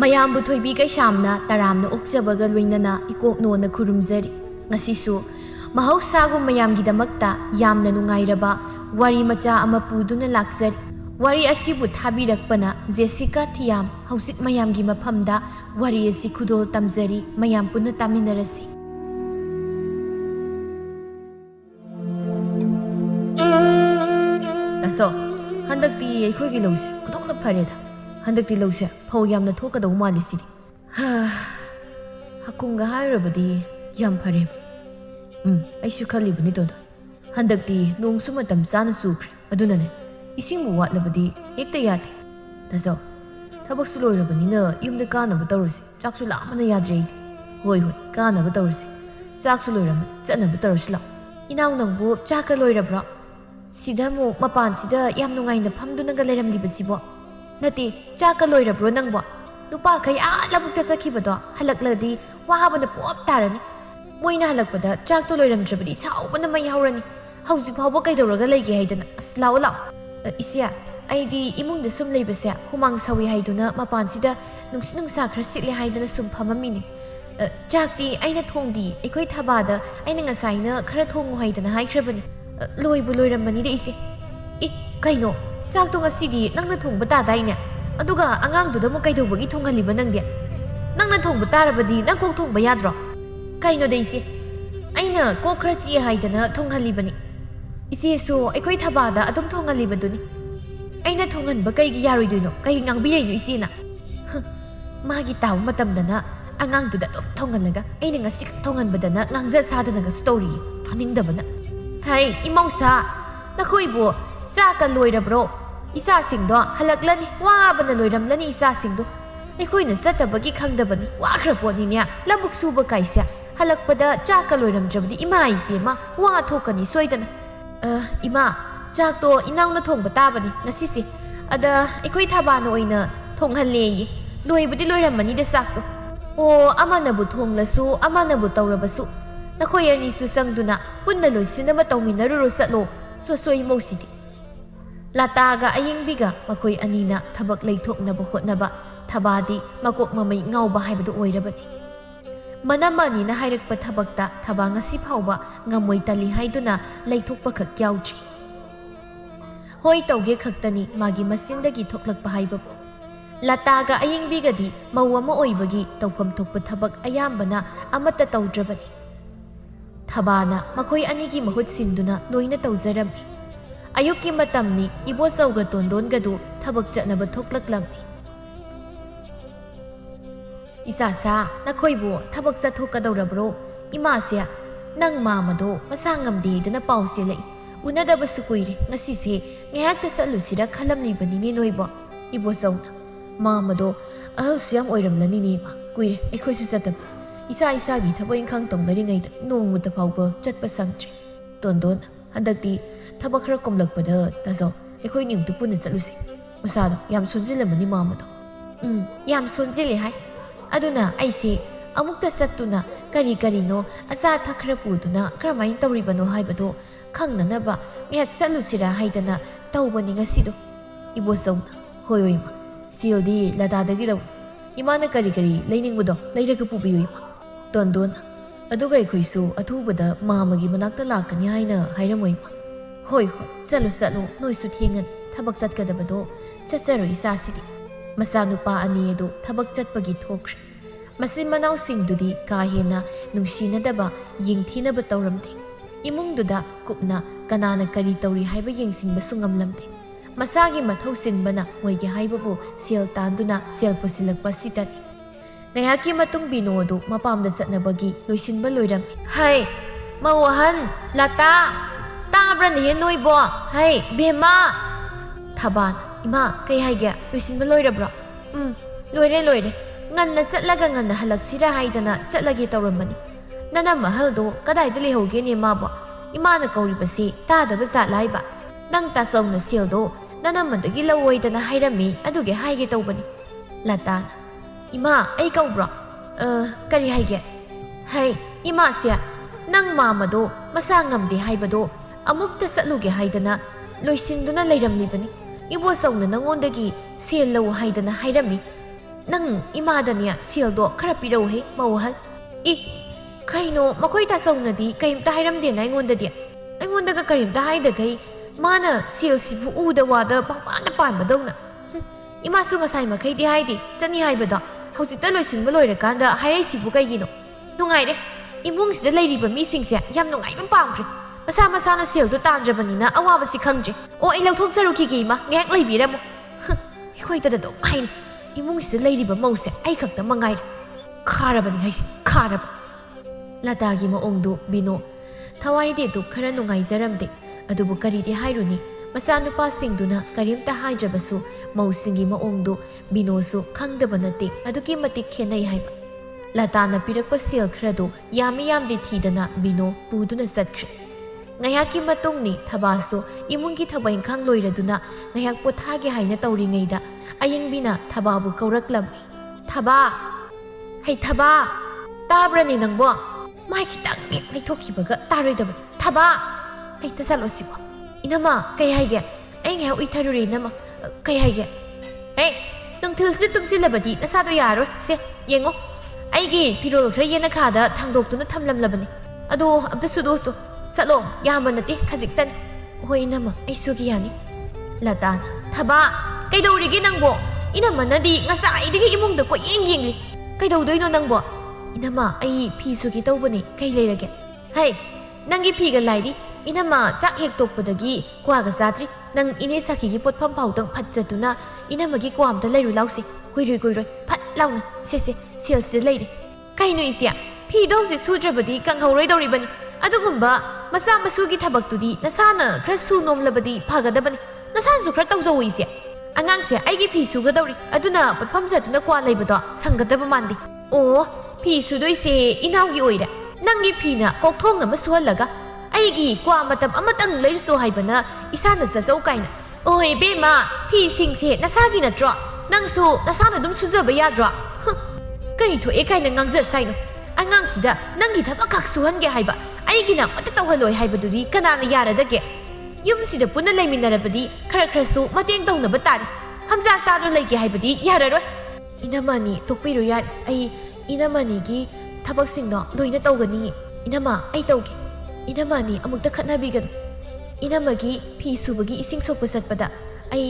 ꯃꯌꯥꯝꯕꯨ ꯊꯣꯏꯕꯤ ꯀꯩꯁꯥꯝꯅ ꯇꯔꯥꯝꯅ ꯑꯣꯛꯆꯕꯒ ꯂꯣꯏꯅꯅ ꯏꯀꯣꯛꯅꯣꯅ ꯈꯨꯔꯨꯝꯖꯔꯤ ꯉꯁꯤꯁꯨ ꯃꯍꯧꯁꯥꯒꯨꯝ ꯃꯌꯥꯝꯒꯤꯗꯃꯛꯇ ꯌꯥꯝꯅ ꯅꯨꯡꯉꯥꯏꯔꯕ ꯋꯥꯔꯤ ꯃꯆꯥ ꯑꯃ ꯄꯨꯗꯨꯅ ꯂꯥꯛꯆꯔꯤ ꯋꯥꯔꯤ ꯑꯁꯤꯕꯨ ꯊꯥꯕꯤꯔꯛꯄꯅ ꯖꯦꯁꯤꯀꯥ ꯊꯤꯌꯥꯝ ꯍꯧꯖꯤꯛ ꯃꯌꯥꯝꯒꯤ ꯃꯐꯝꯗ ꯋꯥꯔꯤ ꯑꯁꯤ ꯈꯨꯗꯣꯜ ꯇꯝꯖꯔꯤ ꯃꯌꯥꯝ ꯄꯨꯟꯅ ꯇꯥꯃꯤꯟꯅꯔꯁꯤ ꯇꯥꯁꯣ ꯍꯟꯗꯛꯇꯤ ꯑꯩꯈꯣꯏꯒꯤ ꯂꯧꯁꯦ ꯑꯣꯟꯊꯣꯛꯅ ꯐꯔꯦꯗ ꯍꯟꯗꯛꯇꯤ ꯂꯧꯁꯦ ꯐꯧ ꯌꯥꯝꯅ ꯊꯣꯛꯀꯗꯧ ꯃꯥꯜꯂꯤ ꯁꯤꯗꯤ ꯍꯀꯨꯝꯒ ꯍꯥꯏꯔꯨꯔꯕꯗꯤ ꯌꯥꯝ ꯐꯔꯦꯕ ꯑꯩꯁꯨ ꯈꯜꯂꯤꯕꯅꯤ ꯇꯣꯟꯗꯣꯟ ꯍꯟꯗꯛꯇꯤ ꯅꯣꯡꯁꯨ ꯃꯇꯝ ꯆꯥꯅ ꯆꯨꯈ꯭ꯔꯦ ꯑꯗꯨꯅꯅꯦ ꯏꯁꯤꯡꯕꯨ ꯋꯥꯠꯂꯕꯗꯤ ꯍꯦꯛꯇ ꯌꯥꯗꯦ ꯇꯥꯁꯣ ꯊꯕꯛꯁꯨ ꯂꯣꯏꯔꯕꯅꯤꯅ ꯌꯨꯝꯗ ꯀꯥꯅꯕ ꯇꯧꯔꯁꯤ ꯆꯥꯛꯁꯨ ꯂꯥꯝꯕꯅ ꯌꯥꯗ꯭ꯔꯦ ꯑꯩꯗꯤ ꯍꯣꯏ ꯀꯥꯅꯕ ꯇꯧꯔꯁꯤ ꯆꯥꯛꯁꯨ ꯂꯣꯏꯔꯝꯃꯅꯤ ꯆꯠꯅꯕ ꯇꯧꯔꯁꯤ ꯂꯥꯛꯑꯣ ꯏꯅꯥꯎ ꯅꯪꯕꯨ ꯆꯥꯛꯀ ꯂꯣꯏꯔꯕ꯭ꯔꯣ ꯁꯤꯗ ꯑꯃꯨꯛ ꯃꯄꯥꯟꯁꯤꯗ ꯌꯥꯝ ꯅꯨꯡꯉꯥꯏꯅ ꯐꯝꯗꯨꯅꯒ ꯂꯩꯔꯝꯂꯤꯕꯁꯤꯕꯣ ꯅꯠꯇꯦ ꯆꯥꯛꯀ ꯂꯣꯏꯔꯕ꯭ꯔꯣ ꯅꯪꯕꯣ ꯅꯨꯄꯥꯈꯩ ꯂꯧꯕꯨꯛꯇ ꯆꯠꯈꯤꯕꯗꯣ ꯍꯜꯂꯛꯂꯗꯤ ꯋꯥꯕꯅ ꯄꯣꯞ ꯇꯥꯔꯅꯤ ꯃꯣꯏꯅ ꯍꯜꯂꯛꯄꯗ ꯆꯥꯛꯇꯣ ꯂꯣꯏꯔꯝꯗ꯭ꯔꯕꯗꯤ ꯁꯥꯎꯕꯅ ꯃꯩ ꯍꯧꯔꯅꯤ ꯍꯧꯖꯤꯛ ꯐꯥꯎꯕ ꯀꯩꯗꯧꯔꯒ ꯂꯩꯒꯦ ꯍꯥꯏꯗꯅ ꯑꯁ ꯂꯥꯛꯑꯣ ꯏꯆꯦ ꯑꯩꯗꯤ ꯏꯃꯨꯡꯗ ꯁꯨꯝ ꯂꯩꯕꯁꯦ ꯍꯨꯃꯥꯡ ꯁꯧꯏ ꯍꯥꯏꯗꯨꯅ ꯃꯄꯥꯟꯁꯤꯗ ꯅꯨꯡꯁꯤꯠ ꯅꯨꯡꯁꯥ ꯈꯔ ꯁꯤꯠꯂꯦ ꯍꯥꯏꯗꯅ ꯁꯨꯝ ꯐꯝꯃꯝꯃꯤꯅꯦ ꯆꯥꯛꯇꯤ ꯑꯩꯅ ꯊꯣꯡꯗꯤ ꯑꯩꯈꯣꯏ ꯊꯕꯥꯗ ꯑꯩꯅ ꯉꯁꯥꯏꯅ ꯈꯔ ꯊꯣꯡꯉꯨ ꯍꯥꯏꯗꯅ ꯍꯥꯏꯈ꯭ꯔꯕꯅꯤ ꯂꯣꯏꯕꯨ ꯂꯣꯏꯔꯝꯃꯅꯤꯗ ꯏꯆꯦ ꯀꯩꯅꯣ ꯆꯥꯛꯇꯣ ꯉꯁꯤꯗꯤ ꯅꯪꯅ ꯊꯣꯡꯕ ꯇꯥꯗꯥꯏꯅꯦ ꯑꯗꯨꯒ ꯑꯉꯥꯡꯗꯨꯗ ꯑꯃꯨꯛ ꯀꯩꯗꯧꯕꯒꯤ ꯊꯣꯡꯍꯜꯂꯤꯕ ꯅꯪꯗꯤ ꯅꯪꯅ ꯊꯣꯡꯕ ꯇꯥꯔꯕꯗꯤ ꯅꯪ ꯀꯣꯛ ꯊꯣꯡꯕ ꯌꯥꯗ꯭ꯔꯣ ꯀꯩꯅꯣꯗ ꯏꯆꯦ ꯑꯩꯅ ꯀꯣꯛ ꯈꯔ ꯆꯤꯛꯑꯦ ꯍꯥꯏꯗꯅ ꯊꯣꯡꯍꯜꯂꯤꯕꯅꯤ ꯏꯆꯦꯁꯨ ꯑꯩꯈꯣꯏ ꯊꯕꯥꯗ ꯑꯗꯨꯝ ꯊꯣꯡꯍꯜꯂꯤꯕꯗꯨꯅꯤ ꯑꯩꯅ ꯊꯣꯡꯍꯟꯕ ꯀꯩꯒꯤ ꯌꯥꯔꯣꯏꯗꯣꯏꯅꯣ ꯀꯩ ꯉꯥꯡꯕꯤꯔꯩꯅꯣ ꯏꯆꯦꯅ ꯃꯥꯒꯤ ꯇꯥꯕ ꯃꯇꯝꯗꯅ ꯑꯉꯥꯡꯗꯨꯗ ꯑꯗꯨꯝ ꯊꯣꯡꯍꯜꯂꯒ ꯑꯩꯅ ꯉꯁꯤ ꯊꯣꯡꯍꯟꯕꯗꯅ ꯉꯥꯡꯖ ꯁꯥꯗꯅꯒꯁꯨ ꯇꯧꯔꯤꯌꯦ ꯊꯥꯅꯤꯡꯗꯕꯅ ꯍꯩ ꯏꯃꯧꯁꯥ ꯅꯈꯣꯏꯕꯨ ꯆꯥꯛꯀ ꯂꯣꯏꯔꯕ꯭ꯔꯣ ꯏꯆꯥꯁꯤꯡꯗꯣ ꯍꯜꯂꯛꯂꯅꯤ ꯋꯥꯕꯅ ꯂꯣꯏꯔꯝꯂꯅꯤ ꯏꯆꯥꯁꯤꯡꯗꯣ ꯑꯩꯈꯣꯏꯅ ꯆꯠꯇꯕꯒꯤ ꯈꯪꯗꯕꯅꯤ ꯋꯥꯈ꯭ꯔ ꯄꯣꯠꯅꯤꯅꯦ ꯂꯧꯕꯨꯛ ꯁꯨꯕ ꯀꯥꯏꯁꯦ ꯍꯜꯂꯛꯄꯗ ꯆꯥꯛꯀ ꯂꯣꯏꯔꯝꯗ꯭ꯔꯕꯗꯤ ꯏꯃꯥ ꯏꯄꯦꯝꯃ ꯋꯥ ꯊꯣꯛꯀꯅꯤ ꯁꯣꯏꯗꯅ ꯏꯃꯥ ꯆꯥꯛꯇꯣ ꯏꯅꯥꯎꯅ ꯊꯣꯡꯕ ꯇꯥꯕꯅꯤ ꯉꯁꯤꯁꯦ ꯑꯗ ꯑꯩꯈꯣꯏ ꯊꯕꯥꯅ ꯑꯣꯏꯅ ꯊꯣꯡꯍꯜꯂꯦꯌꯦ ꯂꯣꯏꯕꯨꯗꯤ ꯂꯣꯏꯔꯝꯃꯅꯤꯗ ꯆꯥꯛꯇꯣ ꯑꯣ ꯑꯃꯅꯕꯨ ꯊꯣꯡꯂꯁꯨ ꯑꯃꯅꯕꯨ ꯇꯧꯔꯕꯁꯨ ꯅꯈꯣꯏ ꯑꯅꯤꯁꯨ ꯆꯪꯗꯨꯅ ꯄꯨꯟꯅ ꯂꯣꯏꯁꯤꯟꯅꯕ ꯇꯧꯃꯤꯟꯅꯔꯨꯔꯣ ꯆꯠꯂꯣ ꯁꯣꯁꯣꯏ ꯃꯧꯁꯤꯗꯤ ꯂꯇꯥꯒ ꯑꯌꯦꯡꯕꯤꯒ ꯃꯈꯣꯏ ꯑꯅꯤꯅ ꯊꯕꯛ ꯂꯩꯊꯣꯛꯅꯕ ꯍꯣꯠꯅꯕ ꯊꯕꯥꯗꯤ ꯃꯀꯣꯛ ꯃꯃꯩ ꯉꯥꯎꯕ ꯍꯥꯏꯕꯗꯨ ꯑꯣꯏꯔꯕꯅꯤ ꯃꯅꯝ ꯑꯅꯤꯅ ꯍꯥꯏꯔꯛꯄ ꯊꯕꯛꯇ ꯊꯕꯥ ꯉꯁꯤ ꯐꯥꯎꯕ ꯉꯝꯃꯣꯏ ꯇꯜꯂꯤ ꯍꯥꯏꯗꯨꯅ ꯂꯩꯊꯣꯛꯄ ꯈꯛ ꯌꯥꯎꯗ꯭ꯔꯤ ꯍꯣꯏ ꯇꯧꯒꯦ ꯈꯛꯇꯅꯤ ꯃꯥꯒꯤ ꯃꯆꯤꯟꯗꯒꯤ ꯊꯣꯛꯂꯛꯄ ꯍꯥꯏꯕꯕꯨ ꯂꯇꯥꯒ ꯑꯌꯦꯡꯕꯤꯒꯗꯤ ꯃꯧ ꯑꯃ ꯑꯣꯏꯕꯒꯤ ꯇꯧꯐꯝ ꯊꯣꯛꯄ ꯊꯕꯛ ꯑꯌꯥꯝꯕꯅ ꯑꯃꯠꯇ ꯇꯧꯗ꯭ꯔꯕꯅꯤ ꯊꯕꯥꯅ ꯃꯈꯣꯏ ꯑꯅꯤꯒꯤ ꯃꯍꯨꯠ ꯁꯤꯟꯗꯨꯅ ꯂꯣꯏꯅ ꯇꯧꯖꯔꯝꯃꯤ ꯑꯌꯨꯛꯀꯤ ꯃꯇꯝꯅꯤ ꯏꯕꯣꯆꯧꯒ ꯇꯣꯟꯗꯣꯟꯒꯗꯨ ꯊꯕꯛ ꯆꯠꯅꯕ ꯊꯣꯛꯂꯛꯂꯝꯃꯤ ꯏꯆꯥꯁꯥ ꯅꯈꯣꯏꯕꯨ ꯊꯕꯛ ꯆꯠꯊꯣꯛꯀꯗꯧꯔꯕ꯭ꯔꯣ ꯏꯃꯥꯁꯦ ꯅꯪ ꯃꯥꯃꯗꯣ ꯃꯁꯥ ꯉꯝꯗꯦꯗꯅ ꯄꯥꯎ ꯆꯦꯜꯂꯛꯏ ꯎꯅꯗꯕꯁꯨ ꯀꯨꯏꯔꯦ ꯉꯁꯤꯁꯦ ꯉꯥꯏꯍꯥꯛꯇ ꯆꯠꯂꯨꯁꯤꯔ ꯈꯜꯂꯝꯂꯤꯕꯅꯤꯅꯦ ꯅꯣꯏꯕꯣ ꯏꯕꯣꯆꯧꯅ ꯃꯥꯃꯗꯣ ꯑꯍꯜꯁꯨ ꯌꯥꯝ ꯑꯣꯏꯔꯝꯂꯅꯤꯅꯦ ꯏꯃꯥ ꯀꯨꯏꯔꯦ ꯑꯩꯈꯣꯏꯁꯨ ꯆꯠꯇꯕ ꯏꯁꯥꯒꯤ ꯊꯕꯛ ꯏꯪꯈꯥꯡ ꯇꯧꯅꯔꯤꯉꯩꯗ ꯅꯣꯡꯃꯇ ꯐꯥꯎꯕ ꯆꯠꯄ ꯁꯪꯗ꯭ꯔꯦ ꯇꯣꯟꯗꯣꯟ ꯍꯟꯗꯛꯇꯤ ꯊꯕꯛ ꯈꯔ ꯀꯣꯝꯂꯛꯄꯗ ꯇꯥꯖꯧ ꯑꯩꯈꯣꯏ ꯑꯝꯇ ꯄꯨꯟꯅ ꯆꯠꯂꯨꯁꯤ ꯃꯁꯥꯗꯣ ꯌꯥꯝ ꯁꯣꯟꯖꯤꯜꯂꯝꯃꯅꯤ ꯃꯥꯃꯗꯣ ꯌꯥꯝ ꯁꯣꯟꯖꯤꯜꯂꯦ ꯍꯥꯏ ꯑꯗꯨꯅ ꯑꯩꯁꯦ ꯑꯃꯨꯛꯇ ꯆꯠꯇꯨꯅ ꯀꯔꯤꯅꯣ ꯑꯆꯥ ꯑꯊꯛ ꯈꯔ ꯄꯨꯗꯨꯅ ꯀꯔꯝꯍꯥꯏꯅ ꯇꯧꯔꯤꯕꯅꯣ ꯍꯥꯏꯕꯗꯣ ꯈꯪꯅꯅꯕ ꯉꯥꯏꯍꯥꯛ ꯆꯠꯂꯨꯁꯤꯔꯥ ꯍꯥꯏꯗꯅ ꯇꯧꯕꯅꯤ ꯉꯁꯤꯗꯣ ꯏꯕꯣꯆꯧꯅ ꯍꯣꯏ ꯏꯃꯥ ꯁꯦꯜꯗꯤ ꯂꯇꯥꯗꯒꯤ ꯂꯧ ꯏꯃꯥꯅ ꯀꯔꯤ ꯂꯩꯅꯤꯡꯕꯗꯣ ꯂꯩꯔꯒ ꯄꯨꯕꯤꯌꯨ ꯏꯃꯥ ꯇꯣꯟꯗꯣꯟ ꯑꯗꯨꯒ ꯑꯩꯈꯣꯏꯁꯨ ꯑꯊꯨꯕꯗ ꯃꯥꯃꯒꯤ ꯃꯅꯥꯛꯇ ꯂꯥꯛꯀꯅꯤ ꯍꯥꯏꯅ ꯍꯥꯏꯔꯝꯃꯣ ꯏꯃꯥ ꯍꯣꯏ ꯆꯠꯂꯨ ꯅꯣꯏꯁꯨ ꯊꯦꯡꯉꯅꯤ ꯊꯕꯛ ꯆꯠꯀꯗꯕꯗꯣ ꯆꯠꯆꯔꯣ ꯏꯆꯥꯁꯤꯗꯤ ꯃꯆꯥꯅꯨꯄꯥ ꯑꯅꯤ ꯑꯗꯨ ꯊꯕꯛ ꯆꯠꯄꯒꯤ ꯊꯣꯛꯈ꯭ꯔꯦ ꯃꯆꯤꯟ ꯃꯅꯥꯎꯁꯤꯡꯗꯨꯗꯤ ꯀꯥ ꯍꯦꯟꯅ ꯅꯨꯡꯁꯤꯅꯗꯕ ꯌꯦꯡꯊꯤꯅꯕ ꯇꯧꯔꯝꯗꯦ ꯏꯃꯨꯡꯗꯨꯗ ꯀꯨꯞꯅ ꯀꯅꯥꯅ ꯀꯔꯤ ꯇꯧꯔꯤ ꯍꯥꯏꯕ ꯌꯦꯡꯁꯤꯟꯕꯁꯨ ꯉꯝꯂꯝꯗꯦ ꯃꯁꯥꯒꯤ ꯃꯊꯧ ꯆꯤꯟꯕꯅ ꯃꯣꯏꯒꯤ ꯍꯥꯏꯕꯕꯨ ꯁꯦꯜ ꯇꯥꯟꯗꯨꯅ ꯁꯦꯜ ꯄꯨꯁꯤꯜꯂꯛꯄ ꯁꯤꯇꯅꯤ ꯉꯥꯏꯍꯥꯛꯀꯤ ꯃꯇꯨꯡ ꯕꯤꯅꯣ ꯑꯗꯨ ꯃꯄꯥꯝꯗ ꯆꯠꯅꯕꯒꯤ ꯂꯣꯏꯁꯤꯟꯕ ꯂꯣꯏꯔꯝꯃꯤ ꯍꯩ ꯃꯧ ꯑꯍꯟ ꯂꯇꯥ ꯇꯥꯕ꯭ꯔꯅꯦꯍꯦ ꯅꯣꯏꯕꯣ ꯍꯩ ꯕꯦꯝꯃ ꯊꯕꯥꯅ ꯏꯃꯥ ꯀꯩ ꯍꯥꯏꯒꯦ ꯂꯣꯏꯁꯤꯟꯕ ꯂꯣꯏꯔꯕ꯭ꯔꯣ ꯂꯣꯏꯔꯦ ꯉꯟꯅ ꯆꯠꯂꯒ ꯉꯟꯅ ꯍꯜꯂꯛꯁꯤꯔꯥ ꯍꯥꯏꯗꯅ ꯆꯠꯂꯒꯦ ꯇꯧꯔꯝꯕꯅꯤ ꯅꯅꯝ ꯑꯍꯜꯗꯣ ꯀꯗꯥꯏꯗ ꯂꯩꯍꯧꯒꯦꯅꯦ ꯃꯥꯕꯣ ꯏꯃꯥꯅ ꯀꯧꯔꯤꯕꯁꯤ ꯇꯥꯗꯕ ꯖꯥꯠꯂ ꯍꯥꯏꯕ ꯅꯪ ꯇꯥꯆꯧꯅ ꯁꯦꯜꯗꯣ ꯅꯅꯝꯃꯗꯒꯤ ꯂꯧꯑꯣꯏꯗꯅ ꯍꯥꯏꯔꯝꯃꯤ ꯑꯗꯨꯒꯤ ꯍꯥꯏꯒꯦ ꯇꯧꯕꯅꯤ ꯂꯇꯥꯅ ꯏꯃꯥ ꯑꯩ ꯀꯧꯕ꯭ꯔꯣ ꯀꯔꯤ ꯍꯥꯏꯒꯦ ꯍꯩ ꯏꯃꯥꯁꯦ nang mamado masa ngamde haibado amukta satluge haidana loisinduna leiramlibani ibosawna nangondagi sel lau haidana hairami nang imadania seldo khara pirau he mawhal I kaino makoi ta sawnadi kaimta hairamde na ingondadi aingondaga karimta haidagai mana sel sibu uda wada pangpana panbadawna imasu ngasai makai di haidi chani haibada hausikta loisinba loirakanda hairaisibu kaigino nungaire imungsida leiriba misingse yam nungaiba pamdre masa masana seldo tandrabanina awabasi khangdre o ai lauthokjaruki ma ngek leibiramo ikhoitada do hain imungsida leiriba mause ai khakta mangai kharabani haisi kharab latagi maongdu bino thawai de khara nungai jaramde adubu karidi hairuni masa nupa singduna karimta haidrabasu mausingi maongdu binosu khangdaba nate aduki matik khenai haiba latana pirakpa sel khrado yami yamdi thidana bino puduna satkre ngayaki matungni thabasu imungi thabain khang loiraduna ngayak pothage haina tauringeida ayingbina thababu kauraklam thaba hei thaba tabrani nangbo mai kitang ni thokhibaga taroidaba thaba hei tasalosibo inama kai haige ai ngai uitharuri nama kai haige hei tung thilsi tumsi labadi nasado yaro se yengo aigi pirol khra yena khada thangdoktuna thamlamlabani ado amta sudoso salo yamanati khajiktan hoinama ai sugi yani latan thaba kaidorigi nangbo inama nadi ngasa idigi imungda ko yengli kaidaudoino nangbo inama ai phi sugi tawbani kai leirage hai nangi phi ga lairi inama chak hek tokpadagi kwa ga satri nang ine saki gi potpham pautang phatjatuna inamagi kwamta leiru lausi kuiroi phat launa se sel leiri kaino isia phi dongsi sudrabadi kanghoroi doribani adugumba masa masugi thabaktudi nasana khra su nomlabadi phagadabani nasansu khra tawjau isia angang se aigi phi sugadori aduna potpham jatuna kwa leibado sangadaba mandi o phi sudoi se inaugi oira nangi phi na kokthong ama suhalaga aigi kwa matam amatang leirso haibana isana sajau kaina oi bema phi singse nasagi natro nangsu nasana dum sujaba yadra kai tho e kaina ngangja saino angang sida nangi thaba kak suhange haiba aigi na mata tawhaloi haibaduri kanana yaradage yum sida puna leiminarabadi khara su mateng tawnaba tari hamza sado leige haibadi yararoi inamani tokpiru yar ai inamani gi thabak singno loina tawgani inama ai tawge inamani amukta khatnabigan inamagi phi subagi ising sokpa satpada ai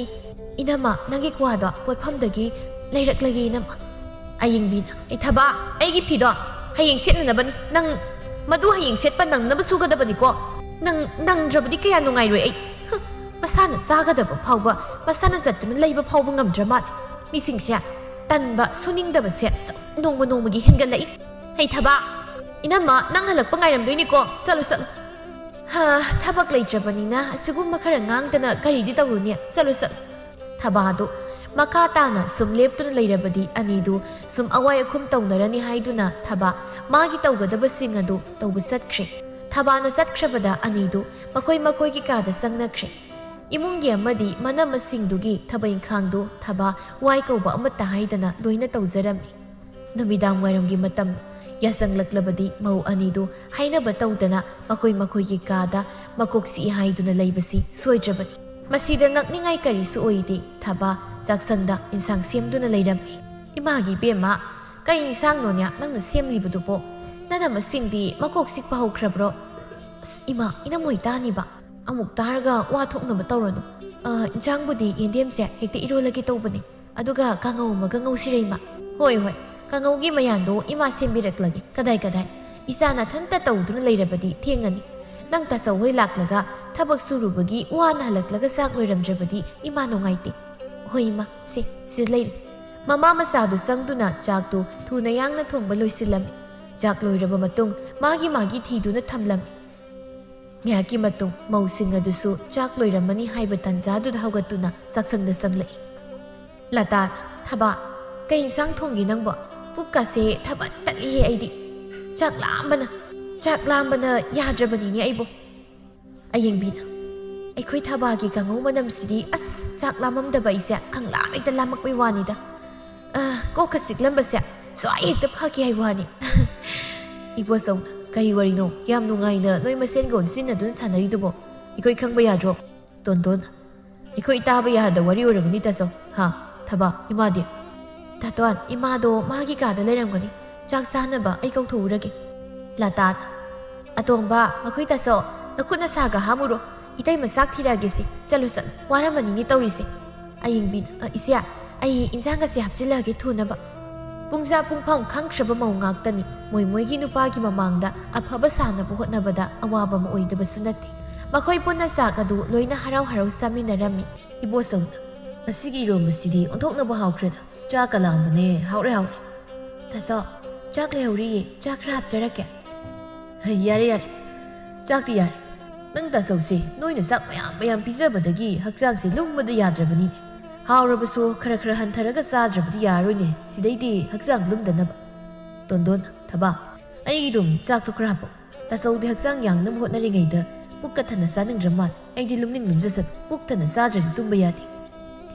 inama nangi kwada potphamdagi leiraklagi inama ayingbina ai thaba aigi phido hayeng setnabani nang madu hayeng setpa nang naba sugadabani ko nang drabadi kaya nungai roi ai masana sagadaba phawba masana jattuna leiba phawba ngamdrama misingsia tanba suningdaba se nongmagi hengalai hai thaba inama nang halakpa ngairamdoini ko chalu ha thabak leitrabanina asugumba khara ngangdana karidi tawruni chalu thabadu makha tana sum leptuna leirabadi anidu sum awai akhum tawnarani haiduna thaba magi tawgadaba sing adu tawbu satkre thabana satkrabada anidu makoi gi kada sangnakre imungi amadi manama singdugi thabain khangdu thaba wai kauba amata haidana loina tawjarami namidam wairamgi matam yasanglaklavadi mau anidu hainaba tawdana makoi gi kada makoksi haiduna leibasi soidrabani masida ngakningai karisu oide thaba jaksangda insang semduna leirami imagi bema kai insang nonya nangna semlibudupo nana masingdi makoksi pahokrabro ima ina moitani ba amuk taraga wa thoknaba tawranu injangbudi yendemse hekte irolagi tawbani aduga kangau maga ngausireima hoi kangaugi mayando ima sembiraklagi kadai isana thanta tawduna leirabadi thengani nang tasawhoi laklaga thabak surubagi wana halaklaga sak loiramdrabadi ima nongaite hoima se leir mama masadu sangduna jaktu thuna yangna thongba loisilami jak loiraba matung magi thiduna thamlami ngaki matung mausinga dusu jak loiramani haiba tanjadu haugatuna saksangda sanglai lata thaba kai sang thongi nangbo pukase thaba tali aidi jak lambana yadrabani ni aibo ayingbina aikhoi thabagi kangau manam sidi as jak lamamdaba ise khangla laita lamakpai wanida ko khasik lambase so ai ta phaki ai wani ibo song ꯀꯔꯤ ꯋꯥꯔꯤꯅꯣ ꯌꯥꯝ ꯅꯨꯡꯉꯥꯏꯅ ꯅꯣꯏ ꯃꯁꯦꯟ ꯒꯣꯟ ꯁꯤꯟꯅꯗꯨꯅ ꯁꯥꯟꯅꯔꯤꯗꯨꯕꯣ ꯑꯩꯈꯣꯏ ꯈꯪꯕ ꯌꯥꯗ꯭ꯔꯣ ꯇꯣꯟꯗꯣꯟ ꯑꯩꯈꯣꯏ ꯇꯥꯕ ꯌꯥꯗ ꯋꯥꯔꯤ ꯑꯣꯏꯔꯝꯒꯅꯤ ꯇꯥꯆꯧ ꯍꯥ ꯊꯕꯥ ꯏꯃꯥꯗꯤ ꯇꯥꯇꯣꯟ ꯏꯃꯥꯗꯣ ꯃꯥꯒꯤ ꯀꯥꯗ ꯂꯩꯔꯝꯒꯅꯤ ꯆꯥꯛ ꯆꯥꯅꯕ ꯑꯩ ꯀꯧꯊꯣꯛꯎꯔꯒꯦ ꯂꯥꯇꯥꯟ ꯑꯇꯣꯝꯕ ꯃꯈꯣꯏ ꯇꯥꯆꯧ ꯅꯈꯨꯠ ꯅꯁꯥꯒ ꯍꯥꯝꯃꯨꯔꯣ ꯏꯇꯩꯃ ꯆꯥꯛ ꯊꯤꯔꯛꯑꯒꯦꯁꯤ ꯆꯠꯂꯨ ꯆꯠꯂꯨ ꯋꯥꯔꯝꯃꯅꯤꯅꯦ ꯇꯧꯔꯤꯁꯦ ꯑꯌꯤꯡꯕꯤꯅ ꯏꯆꯦ ꯑꯩ ꯏꯟꯖꯥꯡꯒꯁꯦ ꯍꯥꯞꯆꯤꯜꯂꯛꯑꯒꯦ ꯊꯨꯅꯕ ꯄꯨꯡꯖꯥ ꯄꯨꯡꯐꯝ ꯈꯪꯈ꯭ꯔꯕ ꯃꯧ ꯉꯥꯛꯇꯅꯤ ꯃꯣꯏꯒꯤ ꯅꯨꯄꯥꯒꯤ ꯃꯃꯥꯡꯗ ꯑꯐꯕ ꯁꯥꯅꯕ ꯍꯣꯠꯅꯕꯗ ꯑꯋꯥꯕ ꯑꯃ ꯑꯣꯏꯗꯕꯁꯨ ꯅꯠꯇꯦ ꯃꯈꯣꯏ ꯄꯨꯟꯅ ꯆꯥꯛ ꯑꯗꯨ ꯂꯣꯏꯅ ꯍꯔꯥꯎ ꯍꯔꯥꯎ ꯆꯥꯃꯤꯟꯅꯔꯝꯃꯤ ꯏꯕꯣꯆꯧꯅ ꯉꯁꯤꯒꯤ ꯏꯔꯣꯝꯕꯁꯤꯗꯤ ꯑꯣꯟꯊꯣꯛꯅꯕ ꯍꯥꯎꯈ꯭ꯔꯦꯗ ꯆꯥꯛꯀ ꯂꯥꯝꯕꯅꯦ ꯍꯥꯎꯔꯦ ꯍꯥꯎꯔꯦ ꯇꯥꯆꯧ ꯆꯥꯛ ꯂꯩꯍꯧꯔꯤꯌꯦ ꯆꯥꯛ ꯈꯔ ꯍꯥꯞꯆꯔꯛꯀꯦ ꯌꯥꯔꯦ ꯌꯥꯔꯦ ꯆꯥꯛꯇꯤ ꯌꯥꯔꯦ ꯅꯪ ꯇꯥꯆꯧꯁꯦ ꯅꯣꯏꯅ ꯆꯥꯛ ꯃꯌꯥꯝ ꯄꯤꯖꯕꯗꯒꯤ ꯍꯛꯆꯥꯡꯁꯦ ꯂꯨꯝꯕꯗ ꯌꯥꯗ꯭ꯔꯕꯅꯤꯅꯦ ꯍꯥꯎꯔꯕꯁꯨ ꯈꯔ ꯈꯔ ꯍꯟꯊꯔꯒ ꯆꯥꯗ꯭ꯔꯕꯗꯤ ꯌꯥꯔꯣꯏꯅꯦ ꯁꯤꯗꯩꯗꯤ ꯍꯛꯆꯥꯡ ꯂꯨꯝꯗꯅꯕ ꯇꯣꯟꯗꯣꯟ ꯊꯕꯥ ꯑꯩꯒꯤꯗꯨꯝ ꯆꯥꯛꯇꯣ ꯈꯔ ꯍꯥꯞꯄꯣ ꯇꯥꯆꯧꯗꯤ ꯍꯛꯆꯥꯡ ꯌꯥꯡꯅꯕ ꯍꯣꯠꯅꯔꯤꯉꯩꯗ ꯄꯨꯛꯀ ꯊꯟꯅ ꯆꯥꯅꯤꯡꯗ꯭ꯔ ꯃꯥꯜꯂꯦ ꯑꯩꯗꯤ ꯂꯨꯝꯅꯤꯡ ꯂꯨꯝꯖꯁꯠ ꯄꯨꯛ ꯊꯟꯅ ꯆꯥꯗ꯭ꯔꯗꯤ ꯇꯨꯝꯕ ꯌꯥꯗꯦ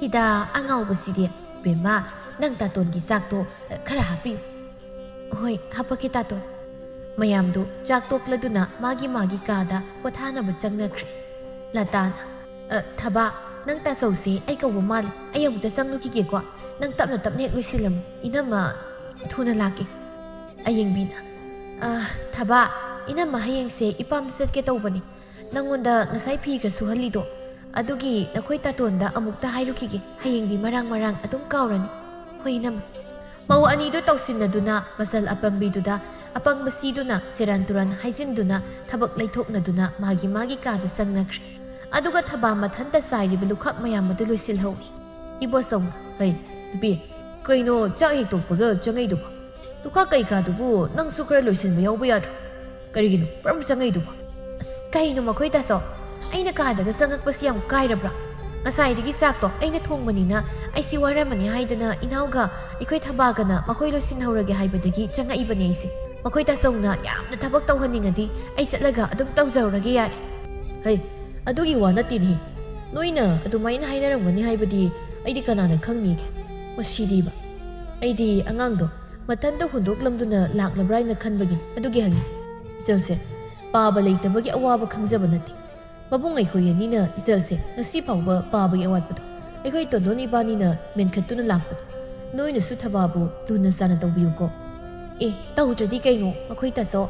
ꯍꯤꯗꯥ ꯑꯉꯥꯎꯕꯁꯤꯗꯤ ꯕꯦꯝꯃ ꯅꯪ ꯇꯥꯇꯣꯟꯒꯤ ꯆꯥꯛꯇꯣ ꯈꯔ ꯍꯥꯞꯄꯤꯌꯨ ꯍꯣꯏ ꯍꯥꯞꯄꯛꯀꯦ ꯇꯥꯇꯣꯟ ꯃꯌꯥꯝꯗꯨ ꯆꯥꯛ ꯇꯣꯛꯂꯗꯨꯅ ꯃꯥꯒꯤ ꯀꯥꯗ ꯄꯣꯊꯥꯅꯕ ꯆꯪꯅꯈ꯭ꯔꯦ ꯂꯥꯇꯥꯟ ꯊꯕꯥ ꯅꯪ ꯇꯥꯆꯧꯁꯦ ꯑꯩ ꯀꯧꯕ ꯃꯥꯜꯂꯦ ꯑꯩ ꯑꯃꯨꯛꯇ ꯆꯪꯂꯨꯈꯤꯒꯦꯀꯣ ꯅꯪ ꯇꯞꯅ ꯍꯦꯛ ꯂꯣꯏꯁꯤꯜꯂꯝꯃꯨ ꯏꯅꯝꯃ ꯊꯨꯅ ꯂꯥꯛꯀꯦ ꯑꯌꯤꯡꯕꯤꯅ ꯊꯕꯥ ꯏꯅꯝꯃ ꯍꯌꯦꯡꯁꯦ ꯏꯄꯥꯝꯗ ꯆꯠꯀꯦ ꯇꯧꯕꯅꯤ ꯅꯪꯉꯣꯟꯗ ꯉꯁꯥꯏ ꯐꯤꯒ ꯁꯨꯍꯜꯂꯤꯗꯣ ꯑꯗꯨꯒꯤ ꯅꯈꯣꯏ ꯇꯥꯇꯣꯟꯗ ꯑꯃꯨꯛꯇ ꯍꯥꯏꯔꯨꯈꯤꯒꯦ ꯍꯌꯦꯡꯗꯤ ꯃꯔꯥꯡ ꯑꯗꯨꯝ ꯀꯥꯎꯔꯅꯤ ꯍꯣꯏ ꯏꯅꯝꯃ ꯃꯧ ꯑꯅꯤꯗꯨ ꯇꯧꯁꯤꯟꯅꯗꯨꯅ ꯃꯆꯜ ꯑꯄꯪꯕꯤꯗꯨꯗ ꯑꯄꯪꯕ ꯁꯤꯗꯨꯅ ꯁꯦꯔꯥꯟ ꯇꯨꯔꯥꯟ ꯍꯥꯏꯖꯤꯟꯗꯨꯅ ꯊꯕꯛ ꯂꯩꯊꯣꯛꯅꯗꯨꯅ ꯃꯥꯒꯤ ꯀꯥꯗ ꯆꯪꯅꯈ꯭ꯔꯦ ꯑꯗꯨꯒ ꯊꯕꯥ ꯃꯊꯟꯇ ꯆꯥꯏꯔꯤꯕ ꯂꯨꯈꯛ ꯃꯌꯥꯝ ꯑꯗꯨ ꯂꯣꯏꯁꯤꯜꯍꯧꯏ ꯏꯕꯣꯆꯧꯅ ꯍꯩ ꯅꯨꯄꯤ ꯀꯩꯅꯣ ꯆꯥꯛ ꯍꯦꯛ ꯇꯣꯛꯄꯒ ꯆꯪꯉꯩꯗꯨꯕꯣ ꯂꯨꯈꯥꯛ ꯀꯩꯀꯥꯗꯨꯕꯨ ꯅꯪꯁꯨ ꯈꯔ ꯂꯣꯏꯁꯤꯟꯕ ꯌꯥꯎꯕ ꯌꯥꯗ꯭ꯔꯣ ꯀꯔꯤꯒꯤꯅꯣ ꯄꯨꯔꯞ ꯆꯪꯉꯩꯗꯨꯕꯣ ꯀꯩꯅꯣ ꯃꯈꯣꯏ ꯇꯥꯆꯧ ꯑꯩꯅ ꯀꯥꯗꯒ ꯆꯪꯉꯛꯄꯁꯤ ꯌꯥꯝ ꯀꯥꯏꯔꯕ꯭ꯔꯥ ꯉꯁꯥꯏꯗꯒꯤ ꯆꯥꯛꯇꯣ ꯑꯩꯅ ꯊꯣꯡꯕꯅꯤꯅ ꯑꯩꯁꯤ ꯋꯥꯔꯝꯃꯅꯤ ꯍꯥꯏꯗꯅ ꯏꯅꯥꯎꯒ ꯑꯩꯈꯣꯏ ꯊꯕꯥꯒꯅ ꯃꯈꯣꯏ ꯂꯣꯏꯁꯤꯟꯍꯧꯔꯒꯦ ꯍꯥꯏꯕꯗꯒꯤ ꯆꯪꯉꯛꯏꯕꯅꯤ ꯑꯩꯁꯦ ꯃꯈꯣꯏ ꯇꯥꯆꯧꯅ ꯌꯥꯝꯅ ꯊꯕꯛ ꯇꯧꯍꯟꯅꯤꯡꯉꯗꯤ ꯑꯩ ꯆꯠꯂꯒ ꯑꯗꯨꯝ ꯇꯧꯖꯧꯔꯒꯦ ꯌꯥꯔꯦ ꯍꯩ ꯑꯗꯨꯒꯤ ꯋꯥ ꯅꯠꯇꯦꯅꯦ ꯅꯣꯏꯅ ꯑꯗꯨꯃꯥꯏꯅ ꯍꯥꯏꯅꯔꯝꯒꯅꯤ ꯍꯥꯏꯕꯗꯤ ꯑꯩꯗꯤ ꯀꯅꯥꯅ ꯈꯪꯅꯤꯒꯦ ꯃꯁꯤꯗꯤꯕ ꯑꯩꯗꯤ ꯑꯉꯥꯡꯗꯣ ꯃꯊꯟꯇ ꯍꯨꯟꯗꯣꯛꯂꯝꯗꯨꯅ ꯂꯥꯛꯂꯕ꯭ꯔꯥ ꯍꯥꯏꯅ ꯈꯟꯕꯒꯤ ꯑꯗꯨꯒꯤ ꯍꯪꯉꯤ ꯏꯆꯜꯁꯦ ꯄꯥꯕ ꯂꯩꯇꯕꯒꯤ ꯑꯋꯥꯕ ꯈꯪꯖꯕ ꯅꯠꯇꯦ ꯃꯕꯨꯡ ꯑꯩꯈꯣꯏ ꯑꯅꯤꯅ ꯏꯆꯜꯁꯦ ꯉꯁꯤ ꯐꯥꯎꯕ ꯄꯥꯕꯒꯤ ꯑꯋꯥꯠꯄꯗꯣ ꯑꯩꯈꯣꯏ ꯇꯣꯟꯗꯣꯟ ꯏꯕꯥꯅꯤꯅ ꯃꯦꯟꯈꯠꯇꯨꯅ ꯂꯥꯛꯄꯗꯣ ꯅꯣꯏꯅꯁꯨ ꯊꯕꯥꯕꯨ ꯂꯨꯅ ꯆꯥꯅ ꯇꯧꯕꯤꯌꯨꯀꯣ ꯇꯧꯗ꯭ꯔꯗꯤ ꯀꯩꯅꯣ ꯃꯈꯣꯏ ꯇꯥꯆꯧ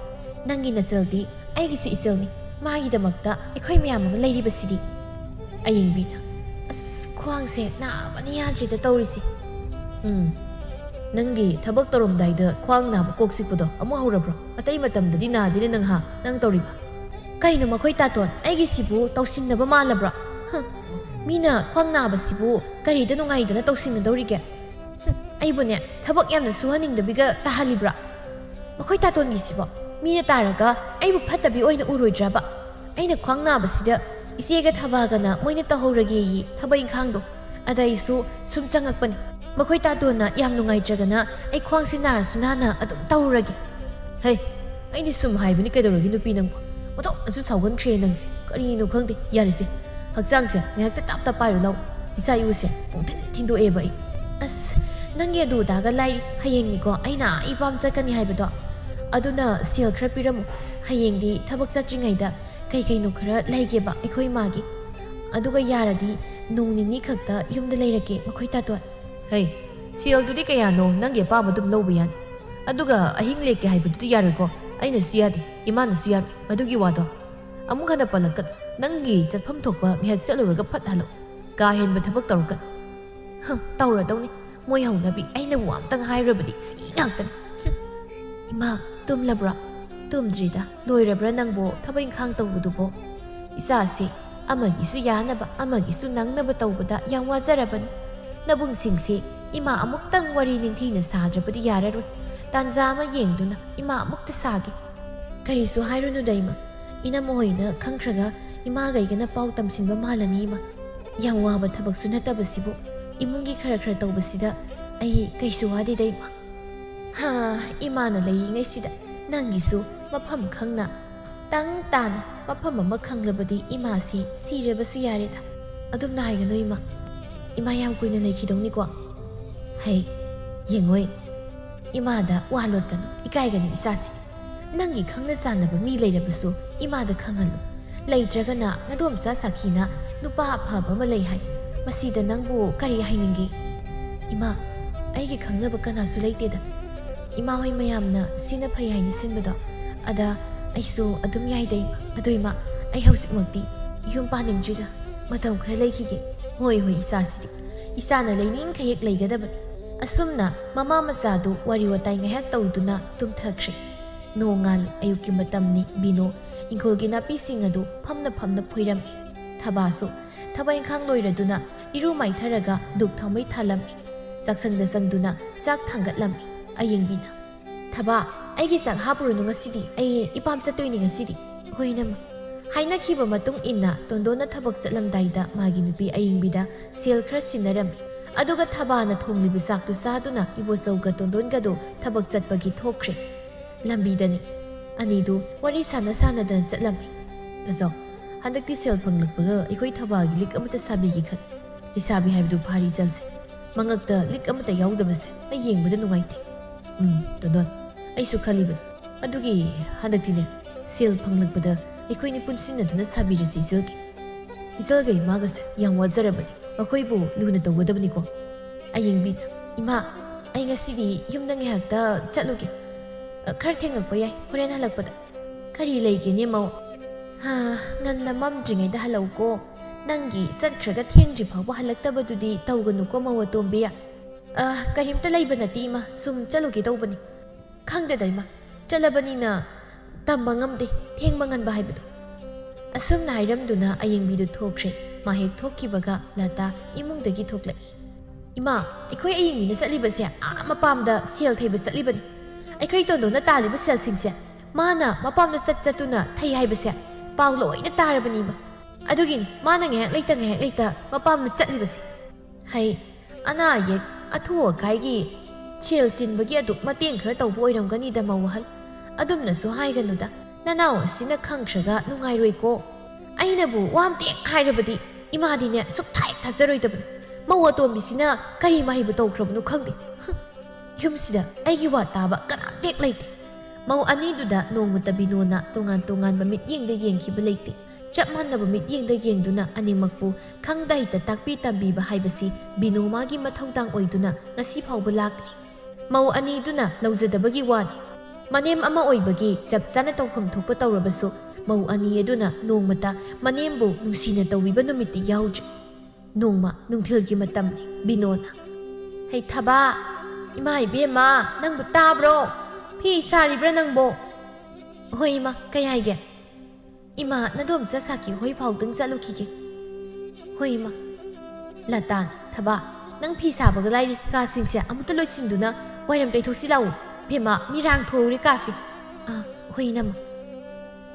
ꯅꯪꯒꯤ ꯅꯆꯜꯗꯤ ꯑꯩꯒꯤꯁꯨ ꯏꯆꯜꯅꯤ ꯃꯥꯒꯤꯗꯃꯛꯇ ꯑꯩꯈꯣꯏ ꯃꯌꯥꯝ ꯑꯃ ꯂꯩꯔꯤꯕꯁꯤꯗꯤ ꯑꯌꯤꯡꯕꯤꯅ ꯈ꯭ꯋꯥꯡꯁꯦ ꯅꯥꯕꯅ ꯌꯥꯗ꯭ꯔꯤꯗ ꯇꯧꯔꯤꯁꯤ ꯅꯪꯒꯤ ꯊꯕꯛ ꯇꯧꯔꯝꯗꯥꯏꯗ ꯈ꯭ꯋꯥꯡ ꯅꯥꯕ ꯀꯣꯛ ꯆꯤꯛꯄꯗꯣ ꯑꯃꯨꯛ ꯍꯧꯔꯕ꯭ꯔꯣ ꯑꯇꯩ ꯃꯇꯝꯗꯗꯤ ꯅꯥꯗꯦꯅꯦ ꯅꯪ ꯇꯧꯔꯤꯕ ꯀꯩꯅꯣ ꯃꯈꯣꯏ ꯇꯥꯇꯣꯟ ꯑꯩꯒꯤꯁꯤꯕꯨ ꯇꯧꯁꯤꯟꯅꯕ ꯃꯥꯜꯂꯕ꯭ꯔꯣ ꯃꯤꯅ ꯈ꯭ꯋꯥꯡ ꯅꯥꯕꯁꯤꯕꯨ ꯀꯔꯤꯗ ꯅꯨꯡꯉꯥꯏꯗꯅ ꯇꯧꯁꯤꯟꯅꯗꯧꯔꯤꯒꯦ ꯑꯩꯕꯨꯅꯦ ꯊꯕꯛ ꯌꯥꯝꯅ ꯁꯨꯍꯟꯅꯤꯡꯗꯕꯤꯒ ꯇꯥꯍꯜꯂꯤꯕ꯭ꯔꯥ ꯃꯈꯣꯏ ꯇꯥꯇꯣꯟꯒꯤꯁꯤꯕꯣ ꯃꯤꯅ ꯇꯥꯔꯒ ꯑꯩꯕꯨ ꯐꯠꯇꯕꯤ ꯑꯣꯏꯅ ꯎꯔꯣꯏꯗ꯭ꯔꯕ ꯑꯩꯅ ꯈ꯭ꯋꯥꯡ ꯅꯥꯕꯁꯤꯗ ꯏꯆꯦꯒ ꯊꯕꯥꯒꯅ ꯃꯣꯏꯅ ꯇꯧꯍꯧꯔꯒꯦꯌꯦ ꯊꯕꯛ ꯏꯪꯈꯥꯡꯗꯣ ꯑꯗ ꯑꯩꯁꯨ ꯁꯨꯝ ꯆꯪꯉꯛꯄꯅꯤ ꯃꯈꯣꯏ ꯇꯥꯇꯣꯟꯅ ꯌꯥꯝ ꯅꯨꯡꯉꯥꯏꯇ꯭ꯔꯒꯅ ꯑꯩ ꯈ꯭ꯋꯥꯡꯁꯤ ꯅꯥꯔꯁꯨ ꯅꯥꯟꯅ ꯑꯗꯨꯝ ꯇꯧꯔꯨꯔꯒꯦ ꯍꯩ ꯑꯩꯗꯤ ꯁꯨꯝ ꯍꯥꯏꯕꯅꯤ ꯀꯩꯗꯧꯔꯒꯦ ꯅꯨꯄꯤ ꯅꯪꯕꯨ ꯑꯣꯟꯊꯣꯛꯅꯁꯨ ꯁꯥꯎꯒꯟꯈ꯭ꯔꯦ ꯅꯪꯁꯦ ꯀꯔꯤꯅꯣ ꯈꯪꯗꯦ ꯌꯥꯔꯦꯁꯦ ꯍꯛꯆꯥꯡꯁꯦ ꯉꯥꯏꯍꯥꯛꯇ ꯇꯞ ꯄꯥꯏꯔꯨ ꯂꯥꯎ ꯏꯆꯥ ꯏꯎꯁꯦ ꯊꯤꯟꯗꯣꯛꯑꯦꯕ ꯑꯩ ꯅꯪꯒꯤ ꯑꯗꯨꯗꯥꯒ ꯂꯥꯏꯔꯤ ꯍꯌꯦꯡꯅꯤꯀꯣ ꯑꯩꯅ ꯏꯄꯥꯝ ꯆꯠꯀꯅꯤ ꯍꯥꯏꯕꯗೋ ꯑꯗꯨꯅ ꯁꯦꯜ ꯈꯔ ꯄꯤꯔꯝꯃꯨ ꯍꯌꯦꯡꯗꯤ ꯊꯕꯛ ꯆꯠꯇ꯭ꯔꯤꯉꯩꯗ ꯀꯩꯅꯣ ꯈꯔ ꯂꯩꯒꯦꯕ ꯑꯩꯈꯣꯏ ꯏꯃꯥꯒꯤ ꯑꯗꯨꯒ ꯌꯥꯔꯗꯤ ꯅꯣꯡ ꯅꯤꯅꯤ ꯈꯛꯇ ꯌꯨꯝꯗ ꯂꯩꯔꯛꯀꯦ ꯃꯈꯣꯏ ꯇꯥꯇꯣꯟ ꯍꯩ ꯁꯦꯜꯗꯨꯗꯤ ꯀꯌꯥꯅꯣ ꯅꯪꯒꯤ ꯑꯄꯥꯝꯕ ꯑꯗꯨꯝ ꯂꯧꯕ ꯌꯥꯅꯤ ꯑꯗꯨꯒ ꯑꯍꯤꯡ ꯂꯦꯛꯀꯦ ꯍꯥꯏꯕꯗꯨꯗꯤ ꯌꯥꯔꯣꯏꯀꯣ ꯑꯩꯅꯁꯨ ꯌꯥꯗꯦ ꯏꯃꯥꯅꯁꯨ ꯌꯥꯔꯣꯏ ꯃꯗꯨꯒꯤ ꯋꯥꯗꯣ ꯑꯃꯨꯛ ꯍꯟꯅ ꯄꯜꯂꯛꯀꯅꯨ ꯅꯪꯒꯤ ꯆꯠꯐꯝ ꯊꯣꯛꯄ ꯉꯥꯏꯍꯥꯛ ꯆꯠꯂꯨꯔꯒ ꯐꯠ ꯍꯜꯂꯛꯎ ꯀꯥ ꯍꯦꯟꯕ ꯊꯕꯛ ꯇꯧꯔꯛꯀꯅꯨ ꯇꯧꯔꯗꯧꯅꯤ ꯃꯣꯏ ꯍꯧꯅꯕꯤ ꯑꯩꯅꯕꯨ ꯑꯝꯇꯪ ꯍꯥꯏꯔꯨꯔꯕꯗꯤ ꯁꯤ ꯉꯥꯛꯇꯅꯤ ꯏꯃꯥ ꯇꯨꯝꯂꯕ꯭ꯔꯥ ꯇꯨꯝꯗ꯭ꯔꯤꯗ ꯂꯣꯏꯔꯕ꯭ꯔꯥ ꯅꯪꯕꯨ ꯊꯕꯛ ꯏꯪꯈꯥꯡ ꯇꯧꯕꯗꯨꯕꯣ ꯏꯆꯥꯁꯤ ꯑꯃꯒꯤꯁꯨ ꯌꯥꯅꯕ ꯑꯃꯒꯤꯁꯨ ꯅꯪꯅꯕ ꯇꯧꯕꯗ ꯌꯥꯝ ꯋꯥꯖꯔꯕꯅꯤ ꯅꯕꯨꯡꯁꯤꯡꯁꯤ ꯏꯃꯥ ꯑꯃꯨꯛꯇꯪ ꯋꯥꯔꯤ ꯅꯤꯡꯊꯤꯅ ꯁꯥꯗ꯭ꯔꯕꯗꯤ ꯌꯥꯔꯔꯣꯏ ꯇꯥꯟꯖꯥ ꯑꯃ ꯌꯦꯡꯗꯨꯅ ꯏꯃꯥ ꯑꯃꯨꯛꯇ ꯁꯥꯒꯦ ꯀꯔꯤꯁꯨ ꯍꯥꯏꯔꯨꯅꯨꯗ ꯏꯃꯥ ꯏꯅꯝꯃ ꯍꯣꯏꯅ ꯈꯪꯈ꯭ꯔꯒ ꯏꯃꯥꯒꯩꯒꯅ ꯄꯥꯎ ꯇꯝꯁꯤꯟꯕ ꯃꯥꯜꯂꯅꯤ ꯏꯃꯥ ꯌꯥꯝ ꯋꯥꯕ ꯊꯕꯛꯁꯨ ꯅꯠꯇꯕꯁꯤꯕꯨ ꯏꯃꯨꯡꯒꯤ ꯈꯔ ꯇꯧꯕꯁꯤꯗ ꯑꯩ ꯀꯩꯁꯨ ꯋꯥꯗꯦꯗ ꯏꯃꯥ ꯏꯃꯥꯅ ꯂꯩꯔꯤꯉꯩꯁꯤꯗ ꯅꯪꯒꯤꯁꯨ ꯃꯐꯝ ꯈꯪꯅ ꯇꯪ ꯇꯥꯅ ꯃꯐꯝ ꯑꯃ ꯈꯪꯂꯕꯗꯤ ꯏꯃꯥꯁꯤ ꯁꯤꯔꯕꯁꯨ ꯌꯥꯔꯦꯗ ꯑꯗꯨꯝꯅ ꯍꯥꯏꯒꯅꯨ ꯏꯃꯥ ꯌꯥꯝ ꯀꯨꯏꯅ ꯂꯩꯈꯤꯗꯧꯅꯤꯀꯣ ꯍꯩ ꯌꯦꯡꯉꯣꯏ ꯏꯃꯥꯗ ꯋꯥ ꯂꯣꯠꯀꯅꯨ ꯏꯀꯥꯏꯒꯅꯨ ꯏꯆꯥꯁꯤꯗꯤ ꯅꯪꯒꯤ ꯈꯪꯅ ꯆꯥꯟꯅꯕ ꯃꯤ ꯂꯩꯔꯕꯁꯨ ꯏꯃꯥꯗ ꯈꯪꯍꯜꯂꯨ ꯂꯩꯇ꯭ꯔꯒꯅ ꯅꯗꯣꯝꯆꯥ ꯁꯥꯈꯤꯅ ꯅꯨꯄꯥ ꯑꯐꯕ ꯑꯃ ꯂꯩ ꯍꯥꯏ ꯃꯁꯤꯗ ꯅꯪꯕꯨ ꯀꯔꯤ ꯍꯥꯏꯅꯤꯡꯒꯦ ꯏꯃꯥ ꯑꯩꯒꯤ ꯈꯪꯅꯕ ꯀꯅꯥꯁꯨ ꯂꯩꯇꯦꯗ ꯏꯃꯥ ꯍꯣꯏ ꯃꯌꯥꯝꯅ ꯁꯤꯅ ꯐꯩ ꯍꯥꯏꯅ ꯁꯤꯟꯕꯗꯣ ꯑꯗ ꯑꯩꯁꯨ ꯑꯗꯨꯝ ꯌꯥꯏꯗ ꯏꯃꯥ ꯑꯗꯣ ꯏꯃꯥ ꯑꯩ ꯍꯧꯖꯤꯛꯃꯛꯇꯤ ꯌꯨꯝ ꯄꯥꯅꯤꯡꯗ꯭ꯔꯤꯗ ꯃꯇꯝ ꯈꯔ ꯂꯩꯈꯤꯒꯦ ꯍꯣꯏ ꯏꯆꯥꯁꯤꯗꯤ ꯏꯆꯥꯅ ꯂꯩꯅꯤꯡꯈꯩ ꯍꯦꯛ ꯂꯩꯒꯗꯕꯅꯤ ꯑꯁꯨꯝꯅ ꯃꯃꯥ ꯃꯆꯥꯗꯨ ꯋꯥꯔꯤ ꯋꯥꯇꯥꯏ ꯉꯥꯏꯍꯥꯛ ꯇꯧꯗꯨꯅ ꯇꯨꯝꯊꯈ꯭ꯔꯦ ꯅꯣꯡꯉꯥꯜꯂꯦ ꯑꯌꯨꯛꯀꯤ ꯃꯇꯝꯅꯤ ꯕꯤꯅꯣ ꯏꯪꯈꯣꯜꯒꯤ ꯅꯥꯄꯤꯁꯤꯡ ꯑꯗꯨ ꯐꯝꯅ ꯊꯣꯏꯔꯝꯃꯤ ꯊꯕꯥꯁꯨ ꯊꯕꯛ ꯏꯪꯈꯥꯡ ꯂꯣꯏꯔꯗꯨꯅ ꯏꯔꯨ ꯃꯥꯏꯊꯔꯒ ꯗꯨꯛ ꯊꯥꯎꯃꯩ ꯊꯥꯜꯂꯝꯃꯤ ꯆꯥꯛꯁꯪꯗ ꯆꯪꯗꯨꯅ ꯆꯥꯛ ꯊꯥꯡꯒꯠꯂꯝꯃꯤ ꯑꯌꯦꯡꯕꯤꯅ ꯊꯕꯥ ꯑꯩꯒꯤ ꯆꯥꯛ ꯍꯥꯞꯄꯨꯔꯅꯨ ꯉꯁꯤꯗꯤ ꯑꯩ ꯏꯄꯥꯝ ꯆꯠꯇꯣꯏꯅꯤ ꯉꯁꯤꯗꯤ ꯍꯣꯏꯅꯝ ꯍꯥꯏꯅꯈꯤꯕ ꯃꯇꯨꯡ ꯏꯟꯅ ꯇꯣꯟꯗꯣꯟꯅ ꯊꯕꯛ ꯆꯠꯂꯝꯗꯥꯏꯗ ꯃꯥꯒꯤ ꯅꯨꯄꯤ ꯑꯌꯦꯡꯕꯤꯗ ꯁꯦꯜ ꯈꯔ ꯁꯤꯟꯅꯔꯝꯃꯤ ꯑꯗꯨꯒ ꯊꯕꯥꯅ ꯊꯣꯡꯂꯤꯕ ꯆꯥꯛꯇꯨ ꯆꯥꯗꯨꯅ ꯏꯕꯣꯆꯧꯒ ꯇꯣꯟꯗꯣꯟꯒꯗꯨ ꯊꯕꯛ ꯆꯠꯄꯒꯤ ꯊꯣꯛꯈ꯭ꯔꯦ ꯂꯝꯕꯤꯗꯅꯤ ꯑꯅꯤꯗꯨ ꯋꯥꯔꯤ ꯁꯥꯟꯅꯗꯅ ꯆꯠꯂꯝꯃꯤ ꯇꯥꯖꯧ ꯍꯟꯗꯛꯇꯤ ꯁꯦꯜ ꯐꯪꯂꯛꯄꯒ ꯑꯩꯈꯣꯏ ꯊꯕꯥꯒꯤ ꯂꯤꯛ ꯑꯃꯠꯇ ꯁꯥꯕꯤꯒꯦ ꯈꯟ ꯂꯩꯁꯥꯕꯤ ꯍꯥꯏꯕꯗꯨ ꯐꯥꯔꯤ ꯆꯜꯁꯦ ꯃꯉꯛꯇ ꯂꯤꯛ ꯑꯃꯠꯇ ꯌꯥꯎꯗꯕꯁꯦ ꯑꯩ ꯌꯦꯡꯕꯗ ꯅꯨꯡꯉꯥꯏꯇꯦ ꯇꯣꯟꯗꯣꯟ ꯑꯩꯁꯨ ꯈꯜꯂꯤꯕꯅꯤ ꯑꯗꯨꯒꯤ ꯍꯟꯗꯛꯇꯤꯅꯦ ꯁꯦꯜ ꯐꯪꯂꯛꯄꯗ ꯑꯩꯈꯣꯏꯅꯤ ꯄꯨꯟꯁꯤꯟꯅꯗꯨꯅ ꯁꯥꯕꯤꯔꯁꯤ ꯏꯆꯜꯒ ꯏꯃꯥꯒꯁꯦ ꯌꯥꯝ ꯋꯥꯖꯔꯕꯅꯤ ꯃꯈꯣꯏꯕꯨ ꯂꯨꯅ ꯇꯧꯒꯗꯕꯅꯤꯀꯣ ꯑꯌꯦꯡꯕꯤꯅ ꯏꯃꯥ ꯑꯩ ꯉꯁꯤꯗꯤ ꯌꯨꯝꯗ ꯉꯥꯏꯍꯥꯛꯇ ꯆꯠꯂꯨꯒꯦ ꯈꯔ ꯊꯦꯡꯉꯛꯄ ꯌꯥꯏ ꯍꯣꯔꯦꯟ ꯍꯜꯂꯛꯄꯗ ꯀꯔꯤ ꯂꯩꯒꯦꯅꯦ ꯃꯧ ꯉꯟꯅ ꯃꯝꯗ꯭ꯔꯤꯉꯩꯗ ꯍꯜꯂꯛꯎꯀꯣ ꯅꯪꯒꯤ ꯆꯠꯈ꯭ꯔꯒ ꯊꯦꯡꯗ꯭ꯔꯤ ꯐꯥꯎꯕ ꯍꯜꯂꯛꯇꯕꯗꯨꯗꯤ ꯇꯧꯒꯅꯨꯀꯣ ꯃꯧ ꯑꯇꯣꯝꯕꯤ ꯀꯔꯤꯝꯇ ꯂꯩꯕ ꯅꯠꯇꯦ ꯏꯃꯥ ꯁꯨꯝ ꯆꯠꯂꯨꯒꯦ ꯇꯧꯕꯅꯤ ꯈꯪꯗꯦꯗ ꯏꯃꯥ ꯆꯠꯂꯕꯅꯤꯅ ꯇꯝꯕ ꯉꯝꯗꯦ ꯊꯦꯡꯕ ꯉꯟꯕ ꯍꯥꯏꯕꯗꯣ ꯑꯁꯨꯝꯅ ꯍꯥꯏꯔꯝꯗꯨꯅ ꯑꯌꯦꯡꯕꯤꯗꯨ ꯊꯣꯛꯈ꯭ꯔꯦ ꯃꯍꯦꯛ ꯊꯣꯛꯈꯤꯕꯒ ꯂꯇꯥ ꯏꯃꯨꯡꯗꯒꯤ ꯊꯣꯛꯂꯛꯏ ꯏꯃꯥ ꯑꯩꯈꯣꯏ ꯑꯌꯦꯡꯕꯤꯅ ꯆꯠꯂꯤꯕꯁꯦ ꯃꯄꯥꯝꯗ ꯁꯦꯜ ꯊꯩꯕ ꯆꯠꯂꯤꯕꯅꯤ ꯑꯩꯈꯣꯏ ꯇꯣꯟꯗꯣꯟꯅ ꯇꯥꯜꯂꯤꯕ ꯁꯦꯜꯁꯤꯡꯁꯦ ꯃꯥꯅ ꯃꯄꯥꯝꯗ ꯆꯠꯇꯨꯅ ꯊꯩ ꯍꯥꯏꯕꯁꯦ ꯄꯥꯎ ꯂꯣꯏꯅ ꯇꯥꯔꯕꯅꯤ ꯏꯃꯥ ꯑꯗꯨꯒꯤꯅꯤ ꯃꯥꯅ ꯉꯥꯏꯍꯥꯛ ꯂꯩꯇ ꯃꯄꯥꯝꯗ ꯆꯠꯂꯤꯕꯁꯦ ꯍꯩ ꯑꯅꯥ ꯑꯌꯦꯛ ꯑꯊꯨ ꯑꯀꯥꯏꯒꯤ ꯁꯦꯜ ꯆꯤꯟꯕꯒꯤ ꯑꯗꯨꯛ ꯃꯇꯦꯡ ꯈꯔ ꯇꯧꯕ ꯑꯣꯏꯔꯝꯒꯅꯤꯗ ꯃꯧ ꯑꯍꯜ ꯑꯗꯨꯝꯅꯁꯨ ꯍꯥꯏꯒꯅꯨꯗ ꯅꯅꯥꯎ ꯑꯁꯤꯅ ꯈꯪꯈ꯭ꯔꯒ ꯅꯨꯡꯉꯥꯏꯔꯣꯏꯀꯣ ꯑꯩꯅꯕꯨ ꯋꯥꯝꯇꯦꯛ ꯍꯥꯏꯔꯕꯗꯤ ꯏꯃꯥꯗꯤꯅꯦ ꯁꯨꯛꯊꯥ ꯊꯥꯖꯔꯣꯏꯗꯕꯅꯤ ꯃꯧ ꯑꯇꯣꯝꯕꯤꯁꯤꯅ ꯀꯔꯤ ꯃꯍꯩꯕꯨ ꯇꯧꯈ꯭ꯔꯕꯅꯣ ꯈꯪꯗꯦ ꯌꯨꯝꯁꯤꯗ ꯑꯩꯒꯤ ꯋꯥ ꯇꯥꯕ ꯀꯅꯥꯝꯇꯦꯛ ꯂꯩꯇꯦ ꯃꯧ ꯑꯅꯤꯗꯨꯗ ꯅꯣꯡꯃꯇ ꯕꯤꯅꯣꯅ ꯇꯣꯉꯥꯟꯕ ꯃꯤꯠꯌꯦꯡꯗ ꯌꯦꯡꯈꯤꯕ ꯂꯩꯇꯦ ꯆꯞ ꯃꯥꯟꯅꯕ ꯃꯤꯠꯌꯦꯡꯗ ꯌꯦꯡꯗꯨꯅ ꯑꯅꯤꯃꯛꯄꯨ ꯈꯪꯗ ꯍꯩꯇ ꯇꯥꯛꯄꯤ ꯇꯝꯕꯤꯕ ꯍꯥꯏꯕꯁꯤ ꯕꯤꯅꯣ ꯃꯥꯒꯤ ꯃꯊꯧꯗꯥꯡ ꯑꯣꯏꯗꯨꯅ ꯉꯁꯤ ꯐꯥꯎꯕ ꯂꯥꯛꯂꯤ ꯃꯧ ꯑꯅꯤꯗꯨꯅ ꯂꯧꯖꯗꯕꯒꯤ ꯋꯥꯅꯤ ꯃꯅꯦꯝ ꯑꯃ ꯑꯣꯏꯕꯒꯤ ꯆꯞ ꯆꯥꯅ ꯇꯧꯐꯝ ꯊꯣꯛꯄ ꯇꯧꯔꯕꯁꯨ ꯃꯧ ꯑꯅꯤ ꯑꯗꯨꯅ ꯅꯣꯡꯃꯇ ꯃꯅꯦꯝꯕු ꯅꯨꯡꯁꯤꯅ ꯇꯧꯕꯤꯕ ꯅꯨꯃꯤꯠꯇꯤ ꯌꯥꯎꯗ꯭ꯔꯤ ꯅꯣꯡꯃ ꯅꯨꯡꯊꯤꯜꯒꯤ ꯃꯇꯝꯅꯤ ꯕꯤꯅꯣꯅ ꯍꯩ ꯊꯕꯥ ꯏꯃꯥ ꯏꯕꯦꯝꯃ ꯅꯪꯕꯨ ꯇꯥꯕ꯭ꯔꯣ ꯐꯤ ꯁꯥꯔꯤꯕ꯭ꯔꯥ ꯅꯪꯕꯣ ꯍꯣꯏ ꯏꯃꯥ ꯀꯩ ꯍꯥꯏꯒꯦ ꯏꯃꯥ ꯅꯗꯣꯝꯆꯥ ꯁꯥꯈꯤ ꯍꯣꯏ ꯐꯥꯎꯗꯪ ꯆꯠꯂꯨꯈꯤꯒꯦ ꯍꯣꯏ ꯏꯃꯥ ꯂꯇꯥꯟ ꯊꯕꯥ ꯅꯪ ꯐꯤ ꯁꯥꯕꯒ ꯂꯥꯏꯔꯤ ꯀꯥꯁꯤꯡꯁꯦ ꯑꯃꯨꯛꯇ ꯂꯣꯏꯁꯤꯟꯗꯨꯅ ꯋꯥꯏꯔꯝ ꯇꯩꯊꯣꯛꯁꯤ ꯂꯥꯛꯎ ꯕꯦꯝꯃ ꯃꯤꯔꯥꯡ ꯊꯣꯛꯎꯔꯦ ꯀꯥꯁꯤ ꯍꯣꯏ ꯏꯅꯝꯃ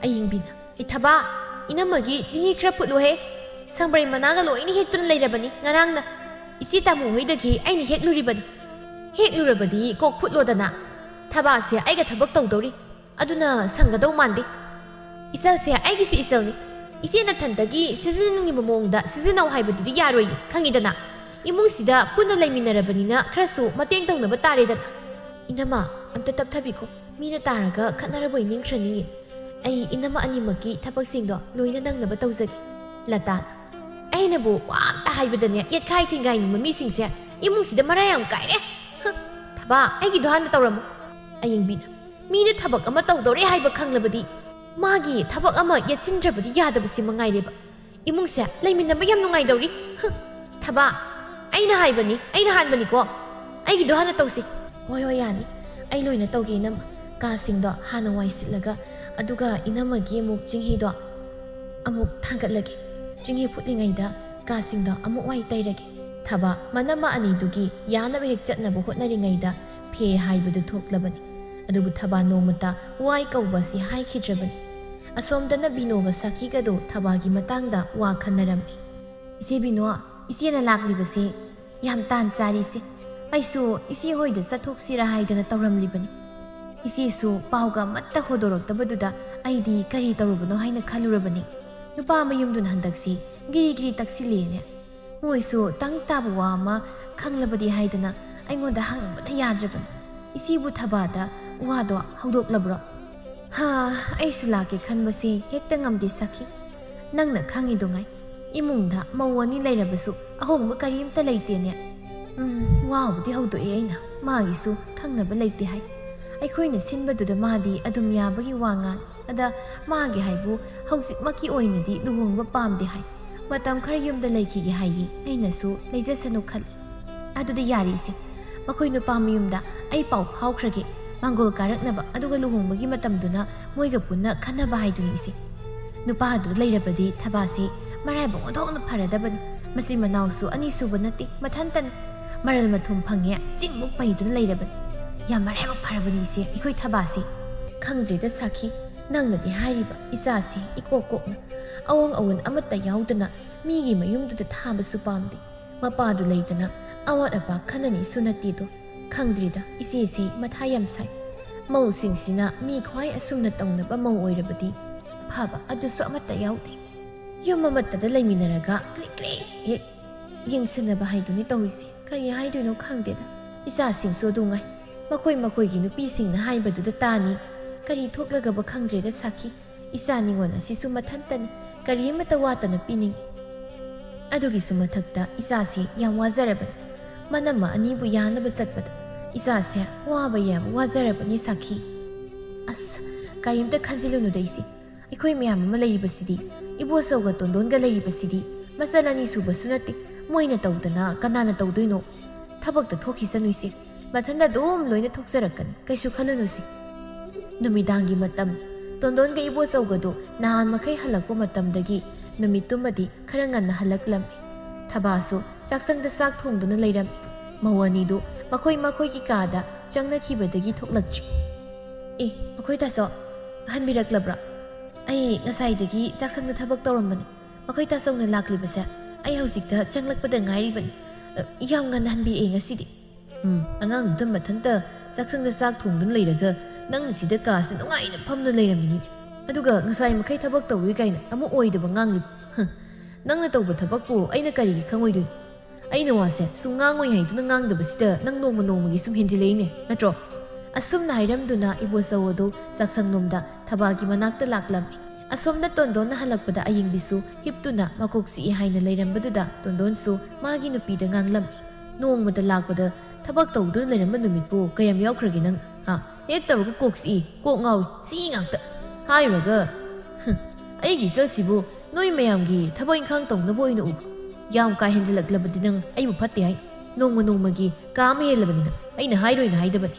ꯑꯌꯦꯡꯕꯤꯅ ꯍꯩ ꯊꯕꯥ ꯏꯅꯝꯃꯒꯤ ꯆꯤꯡꯍꯤ ꯈꯔ ꯐꯨꯠꯂꯨꯍꯦ ꯁꯪꯕ꯭ꯔꯩ ꯃꯅꯥꯒ ꯂꯣꯏꯅ ꯍꯦꯛꯇꯨꯅ ꯂꯩꯔꯕꯅꯤ ꯉꯔꯥꯡꯅ ꯏꯆꯦ ꯇꯥꯃꯣ ꯍꯣꯏꯗꯒꯤ ꯑꯩꯅ ꯍꯦꯛꯂꯨꯔꯤꯕꯅꯤ ꯍꯦꯛꯂꯨꯔꯕꯗꯤ ꯀꯣꯛ ꯐꯨꯠꯂꯣꯗꯅ ꯊꯕꯥꯁꯦ ꯑꯩꯒ ꯊꯕꯛ ꯇꯧꯗꯧꯔꯤ ꯑꯗꯨꯅ ꯁꯪꯒꯗꯧ ꯃꯥꯟꯗꯦ ꯏꯆꯜꯁꯦ ꯑꯩꯒꯤꯁꯨ ꯏꯆꯜꯅꯤ ꯏꯆꯦꯅ ꯊꯟꯇꯒꯤ ꯁꯤꯖꯤꯟꯅꯅꯤꯡꯉꯤꯕ ꯃꯑꯣꯡꯗ ꯁꯤꯖꯤꯟꯅꯧ ꯍꯥꯏꯕꯗꯨꯗꯤ ꯌꯥꯔꯣꯏꯌꯦ ꯈꯪꯉꯤꯗꯅ ꯏꯃꯨꯡꯁꯤꯗ ꯄꯨꯟꯅ ꯂꯩꯃꯤꯟꯅꯔꯕꯅꯤꯅ ꯈꯔꯁꯨ ꯃꯇꯦꯡ ꯇꯧꯅꯕ ꯇꯥꯔꯦꯗꯅ ꯏꯅꯝꯃ ꯑꯝꯇ ꯇꯞꯊꯕꯤꯀꯣ ꯃꯤꯅ ꯇꯥꯔꯒ ꯈꯠꯅꯔꯕꯣꯏ ꯅꯤꯡꯈ꯭ꯔꯅꯤꯌꯦ ꯑꯩ ꯏꯅꯝꯃ ꯑꯅꯤꯃꯛꯀꯤ ꯊꯕꯛꯁꯤꯡꯗꯣ ꯂꯣꯏꯅ ꯅꯪꯅꯕ ꯇꯧꯖꯒꯦ ꯂꯇꯥꯅ ꯑꯩꯅꯕꯨ ꯋꯥꯝꯇ ꯍꯥꯏꯕꯗꯅꯦ ꯌꯦꯠꯈꯥꯏ ꯊꯤꯟꯒꯥꯏꯅꯤꯡꯕ ꯃꯤꯁꯤꯡꯁꯦ ꯏꯃꯨꯡꯁꯤꯗ ꯃꯔꯥ ꯌꯥꯝ ꯀꯥꯏꯔꯦ ꯊꯕꯥ ꯑꯩꯒꯤꯗꯣ ꯍꯥꯟꯅ ꯇꯧꯔꯝꯃꯨ ꯑꯌꯦꯡꯕꯤꯅ ꯃꯤꯅ ꯊꯕꯛ ꯑꯃ ꯇꯧꯗꯧꯔꯦ ꯍꯥꯏꯕ ꯈꯪꯂꯕꯗꯤ ꯃꯥꯒꯤ ꯊꯕꯛ ꯑꯃ ꯌꯦꯠꯁꯤꯟꯗ꯭ꯔꯕꯗꯤ ꯌꯥꯗꯕꯁꯤ ꯃꯉꯥꯏꯔꯦꯕ ꯏꯃꯨꯡꯁꯦ ꯂꯩꯃꯤꯟꯅꯕ ꯌꯥꯝ ꯅꯨꯡꯉꯥꯏꯗꯧꯔꯤ ꯊꯕꯥ ꯑꯩꯅ ꯍꯥꯟꯕꯅꯤꯀꯣ ꯑꯩꯒꯤꯗꯣ ꯍꯥꯟꯅ ꯇꯧꯁꯤ ꯍꯣꯏ ꯌꯥꯅꯤ ꯑꯩ ꯂꯣꯏꯅ ꯇꯧꯒꯦ ꯏꯅꯝꯃ ꯀꯥꯁꯤꯡꯗꯣ ꯍꯥꯟꯅ ꯋꯥꯏ ꯁꯤꯠꯂꯒ ꯑꯗꯨꯒ ꯏꯅꯝꯃꯒꯤ ꯑꯃꯨꯛ ꯆꯤꯡꯍꯤꯗꯣ ꯑꯃꯨꯛ ꯊꯥꯡꯒꯠꯂꯒꯦ ꯆꯤꯡꯍꯤ ꯐꯨꯠꯂꯤꯉꯩꯗ ꯀꯥꯁꯤꯡꯗꯣ ꯑꯃꯨꯛ ꯋꯥꯏ ꯇꯩꯔꯒꯦ ꯊꯕꯥ ꯃꯅꯝꯃ ꯑꯅꯤꯗꯨꯒꯤ ꯌꯥꯅꯕ ꯍꯦꯛ ꯆꯠꯅꯕ ꯍꯣꯠꯅꯔꯤꯉꯩꯗ ꯐꯦ ꯍꯥꯏꯕꯗꯨ ꯊꯣꯛꯂꯕꯅꯤ ꯑꯗꯨꯕꯨ ꯊꯕꯥ ꯅꯣꯡꯃꯇ ꯋꯥꯏ ꯀꯧꯕ ꯑꯁꯤ ꯍꯥꯏꯈꯤꯗ꯭ꯔꯕꯅꯤ ꯑꯁꯣꯝꯗꯅ ꯕꯤꯅꯣꯒ ꯁꯥꯈꯤꯒꯗꯣ ꯊꯕꯥꯒꯤ ꯃꯇꯥꯡꯗ ꯋꯥ ꯈꯟꯅꯔꯝꯃꯤ ꯏꯆꯦ ꯕꯤꯅꯣ ꯏꯆꯦꯅ ꯂꯥꯛꯂꯤꯕꯁꯤ ꯌꯥꯝ ꯇꯥꯟ ꯆꯥꯔꯤꯁꯦ ꯑꯩꯁꯨ ꯏꯆꯦ ꯍꯣꯏꯗ ꯆꯠꯊꯣꯛꯁꯤꯔꯥ ꯍꯥꯏꯗꯅ ꯇꯧꯔꯝꯂꯤꯕꯅꯤ ꯏꯆꯦꯁꯨ ꯄꯥꯎꯒ ꯑꯃꯠꯇ ꯍꯣꯗꯣꯔꯛꯇꯕꯗꯨꯗ ꯑꯩꯗꯤ ꯀꯔꯤ ꯇꯧꯔꯨꯕꯅꯣ ꯍꯥꯏꯅ ꯈꯜꯂꯨꯔꯕꯅꯤ ꯅꯨꯄꯥ ꯃꯌꯨꯝꯗꯨꯅ ꯍꯟꯗꯛꯁꯤ ꯒꯤꯔꯤ ꯇꯛꯁꯤꯜꯂꯦꯅꯦ ꯃꯣꯏꯁꯨ ꯇꯪ ꯇꯥꯕ ꯋꯥ ꯑꯃ ꯈꯪꯂꯕꯗꯤ ꯍꯥꯏꯗꯅ ꯑꯩꯉꯣꯟꯗ ꯍꯪꯕꯗ ꯌꯥꯗ꯭ꯔꯕꯅꯤ ꯏꯆꯦꯕꯨ ꯊꯕꯥꯗ ꯋꯥꯗꯣ ꯍꯧꯗꯣꯛꯂꯕ꯭ꯔꯣ ꯍꯥ ꯑꯩꯁꯨ ꯂꯥꯛꯀꯦ ꯈꯟꯕꯁꯤ ꯍꯦꯛꯇ ꯉꯝꯗꯦ ꯁꯈꯤ ꯅꯪꯅ ꯈꯪꯉꯤꯗꯨꯉꯥꯏ ꯏꯃꯨꯡꯗ ꯃꯧ ꯑꯅꯤ ꯂꯩꯔꯕꯁꯨ ꯑꯍꯣꯡꯕ ꯀꯔꯤꯝꯇ ꯂꯩꯇꯦꯅꯦ ꯋꯥꯕꯨꯗꯤ ꯍꯧꯗꯣꯛꯑꯦ ꯑꯩꯅ ꯃꯥꯒꯤꯁꯨ ꯈꯪꯅꯕ ꯂꯩꯇꯦ ꯍꯥꯏ ꯑꯩꯈꯣꯏꯅ ꯁꯤꯟꯕꯗꯨꯗ ꯃꯥꯗꯤ ꯑꯗꯨꯝ ꯌꯥꯕꯒꯤ ꯋꯥ ꯉꯥꯡ ꯑꯗ ꯃꯥꯒꯤ ꯍꯥꯏꯕꯨ ꯍꯧꯖꯤꯛꯃꯛꯀꯤ ꯑꯣꯏꯅꯗꯤ ꯂꯨꯍꯣꯡꯕ ꯄꯥꯝꯗꯦ ꯍꯥꯏ ꯃꯇꯝ ꯈꯔ ꯌꯨꯝꯗ ꯂꯩꯈꯤꯒꯦ ꯍꯥꯏꯌꯦ ꯑꯩꯅꯁꯨ ꯂꯩꯖꯁꯅꯨ ꯈꯜꯂꯤ ꯑꯗꯨꯗꯤ ꯌꯥꯔꯤꯁꯦ ꯃꯈꯣꯏ ꯅꯨꯄꯥ ꯃꯌꯨꯝꯗ ꯑꯩ ꯄꯥꯎ ꯐꯥꯎꯈ꯭ꯔꯒꯦ ꯃꯥꯡꯒꯣꯜ ꯀꯥꯔꯛꯅꯕ ꯑꯗꯨꯒ ꯂꯨꯍꯣꯡꯕꯒꯤ ꯃꯇꯝꯗꯨꯅ ꯃꯣꯏꯒ ꯄꯨꯟꯅ ꯈꯟꯅꯕ ꯍꯥꯏꯗꯨꯅꯤ ꯏꯆꯦ ꯅꯨꯄꯥꯗꯨ ꯂꯩꯔꯕꯗꯤ ꯊꯕꯥꯁꯤ ꯃꯔꯥꯏꯕꯛ ꯑꯣꯟꯊꯣꯛꯅ ꯐꯔꯗꯕꯅꯤ ꯃꯆꯤꯟ ꯃꯅꯥꯎꯁꯨ ꯑꯅꯤ ꯁꯨꯕ ꯅꯠꯇꯦ ꯃꯊꯟꯇꯅꯤ ꯃꯔꯜ ꯃꯊꯨꯝ ꯐꯪꯉꯦ ꯆꯤꯡꯃꯨꯛ ꯄꯩꯗꯨꯅ ꯂꯩꯔꯕꯅꯤ ꯌꯥꯝ ꯃꯔꯥꯏꯕꯛ ꯐꯔꯕꯅꯤ ꯏꯆꯦ ꯑꯩꯈꯣꯏ ꯊꯕꯥꯁꯤ ꯈꯪꯗ꯭ꯔꯦꯗ ꯁꯥꯈꯤ ꯅꯪꯅꯗꯤ ꯍꯥꯏꯔꯤꯕ ꯏꯆꯥꯁꯤ ꯏꯀꯣꯛ ꯀꯣꯛꯅ ꯑꯋꯣꯡ ꯑꯋꯣꯟ ꯑꯃꯠꯇ ꯌꯥꯎꯗꯅ ꯃꯤꯒꯤ ꯃꯌꯨꯝꯗꯨꯗ ꯊꯥꯕꯁꯨ ꯄꯥꯝꯗꯦ ꯃꯄꯥꯗꯨ ꯂꯩꯗꯅ ꯑꯋꯥꯠ ꯑꯄꯥ ꯈꯟꯅꯅꯤꯁꯨ ꯅꯠꯇꯦꯗꯣ ꯈꯪꯗ꯭ꯔꯤꯗ ꯏꯆꯦꯁꯤ ꯃꯊꯥ ꯌꯥꯝ ꯁꯥꯏ ꯃꯧꯁꯤꯡꯁꯤꯅ ꯃꯤ ꯈ꯭ꯋꯥꯏ ꯑꯁꯨꯝꯅ ꯇꯧꯅꯕ ꯃꯧ ꯑꯣꯏꯔꯕꯗꯤ ꯐꯕ ꯑꯗꯨꯁꯨ ꯑꯃꯠꯇ ꯌꯥꯎꯗꯦ ꯌꯨꯝ ꯑꯃꯠꯇꯗ ꯂꯩꯃꯤꯟꯅꯔꯒ ꯀ꯭ꯔꯤ ꯀ꯭ꯔꯤ ꯍꯦꯛ ꯌꯦꯡꯁꯤꯟꯅꯕ ꯍꯥꯏꯗꯨꯅꯤ ꯇꯧꯔꯤꯁꯤ ꯀꯔꯤ ꯍꯥꯏꯗꯣꯏꯅꯣ ꯈꯪꯗꯦꯗ ꯏꯆꯥꯁꯤꯡꯁꯨ ꯑꯗꯨꯉꯥꯏ ꯃꯈꯣꯏꯒꯤ ꯅꯨꯄꯤꯁꯤꯡꯅ ꯍꯥꯏꯕꯗꯨꯗ ꯇꯥꯅꯤ ꯀꯔꯤ ꯊꯣꯛꯂꯒꯕ ꯈꯪꯗ꯭ꯔꯦꯗ ꯁꯥꯈꯤ ꯏꯆꯥ ꯅꯤꯉꯣꯜ ꯑꯁꯤꯁꯨ ꯃꯊꯟꯇꯅꯤ ꯀꯔꯤ ꯑꯃꯠꯇ ꯋꯥꯠꯇꯅ ꯄꯤꯅꯤꯡꯉꯤ ꯑꯗꯨꯒꯤꯁꯨ ꯃꯊꯛꯇ ꯏꯆꯥꯁꯤ ꯌꯥꯝ ꯋꯥꯖꯔꯕꯅꯤ ꯃꯅꯝꯃ ꯑꯅꯤꯕꯨ ꯌꯥꯅꯕ ꯆꯠꯄꯗ ꯏꯆꯥꯁꯦ ꯋꯥꯕ ꯌꯥꯝ ꯋꯥꯖꯔꯕꯅꯤ ꯁꯥꯈꯤ ꯑꯁ ꯀꯔꯤꯝꯇ ꯈꯟꯖꯤꯜꯂꯨꯅꯨꯗ ꯏꯆꯦ ꯑꯩꯈꯣꯏ ꯃꯌꯥꯝ ꯑꯃ ꯂꯩꯔꯤꯕꯁꯤꯗꯤ ꯏꯕꯣꯆꯧꯒ ꯇꯣꯟꯗꯣꯟꯒ ꯂꯩꯔꯤꯕꯁꯤꯗꯤ ꯃꯆꯜ ꯑꯅꯤ ꯁꯨꯕꯁꯨ ꯅꯠꯇꯦ ꯃꯣꯏꯅ ꯇꯧꯗꯅ ꯀꯅꯥꯅ ꯇꯧꯗꯣꯏꯅꯣ ꯊꯕꯛꯇ ꯊꯣꯛꯈꯤꯁꯅꯨ ꯏꯆꯦ ꯃꯊꯟꯇ ꯑꯗꯨꯝ ꯂꯣꯏꯅ ꯊꯣꯛꯆꯔꯛꯀꯅꯤ ꯀꯩꯁꯨ ꯈꯜꯂꯨꯅꯨꯁꯤ नुमिदांगी मतम तोंदोन गे इबो चौगदो नहान मखै हलक्पो मतमदगी नुमितुमदि खरा ngन्ना हलक्लम थबासु चाकसंगदा चाक थोंदुना लैरम मवनीदु मखोय मखोयगी कादा चंगनखिबदगी थोक्लक्ट्रि ए मखोय तासो हनबिरक्लब्रा अई ngसाइदगी चाकसंगदा थबक तौरमबनी मखोय तासौना लाक्लिबसे अई हौजिकता चंगलक्पदा ngairiबनी याम ngन्ना हनबिरे ngसिदि angang dum mathanta चाकसंगदा चाक थोंदुना लैरगा नंग सिदा कासे नुंगाइना फमना लैरमिनी अदुगा ngसाइ मखै थबक तौरि काइना अमु ओइदबा nganglि नंगना तौबा थबकपु अइना करिगि खंगोइदुन अइना वासे सुंगांगोइ हाइदुना nganगदबसिदा नंग नोमा नोमगी सुम हेंजिलेइने नत्रो असुमना हाइरमदुना इबोसवदो चाकसंगनोमदा थबागी मनाक्ता लाक्लमि असोमना तोंदोनना हलक्पदा अयिंबिसु हिपतुना मकोक्सि हाइना लैरमबदुदा तोंदोनसु मागी नुपीदा nganglमि नोंगमदा लाक्पदा थबक तौदुना लैरमबा नुमितपु कयम यावख्रगे नंग हा एक तौरगा कोक्सि कोक ngawi सि ngakta हाइरगा अइगी सलसिबु नोइ मयामगी थबक इंखांग तौनबो ओइना उब याम का हेंजलक्लबदि नंग अइबु फत्ते हाइ नोंगमा नोंगमगी काम हेलबनि नंग अइना हाइरोइना हाइदबनि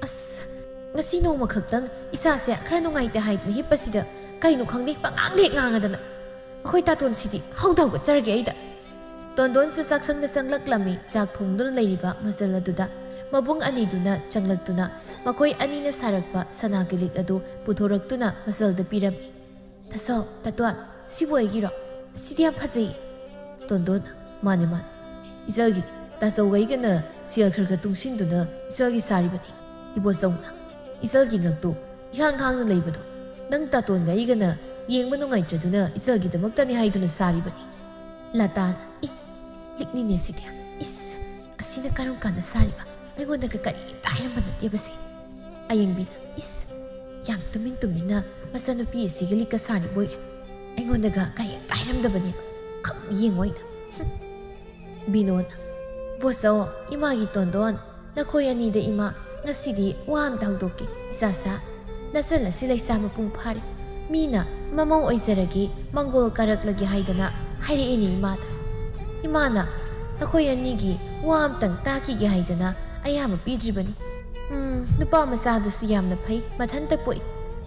अस ngasi noma khaktan isa se khara nungai ta haid ni hipasida kaino khangni pangang de ngangadana akhoi ta ton sidi haudaw ga charge aida tondon su saksang na sanglak lami chak thongdun leiriba masal aduda mabung ani duna changlak tuna makoi ani na sarakpa sanagilik adu puthorak tuna masal da piram taso tatwa siboi giro sidiam phajai tondon mane man isagi taso gai gana sial kharga tungsin duna isagi sari bani ibo sawna इसलगी ngakto ihang hangna leibado nang taton ga igana yengba nungai chaduna isalgi damakta ni haiduna saribani latan likni ne sidia is asina karum kana sariba aigonda ka kari tairam na yebasi ayengbi is yang tumina masanu pi sigali ka sari boy aigonda ga kari tairam da bani kham yengoi binon boso imagi tondon nakhoi ani de ima ngasidi wam dawdoki isasa nasal asi laisa mapung phari mina mamau oizaragi mangol karaklagi haidana hairi ini imana nakhoi anigi wam tang taki gi haidana ayama pidribani nupa masa dusu yamna phai mathanta poi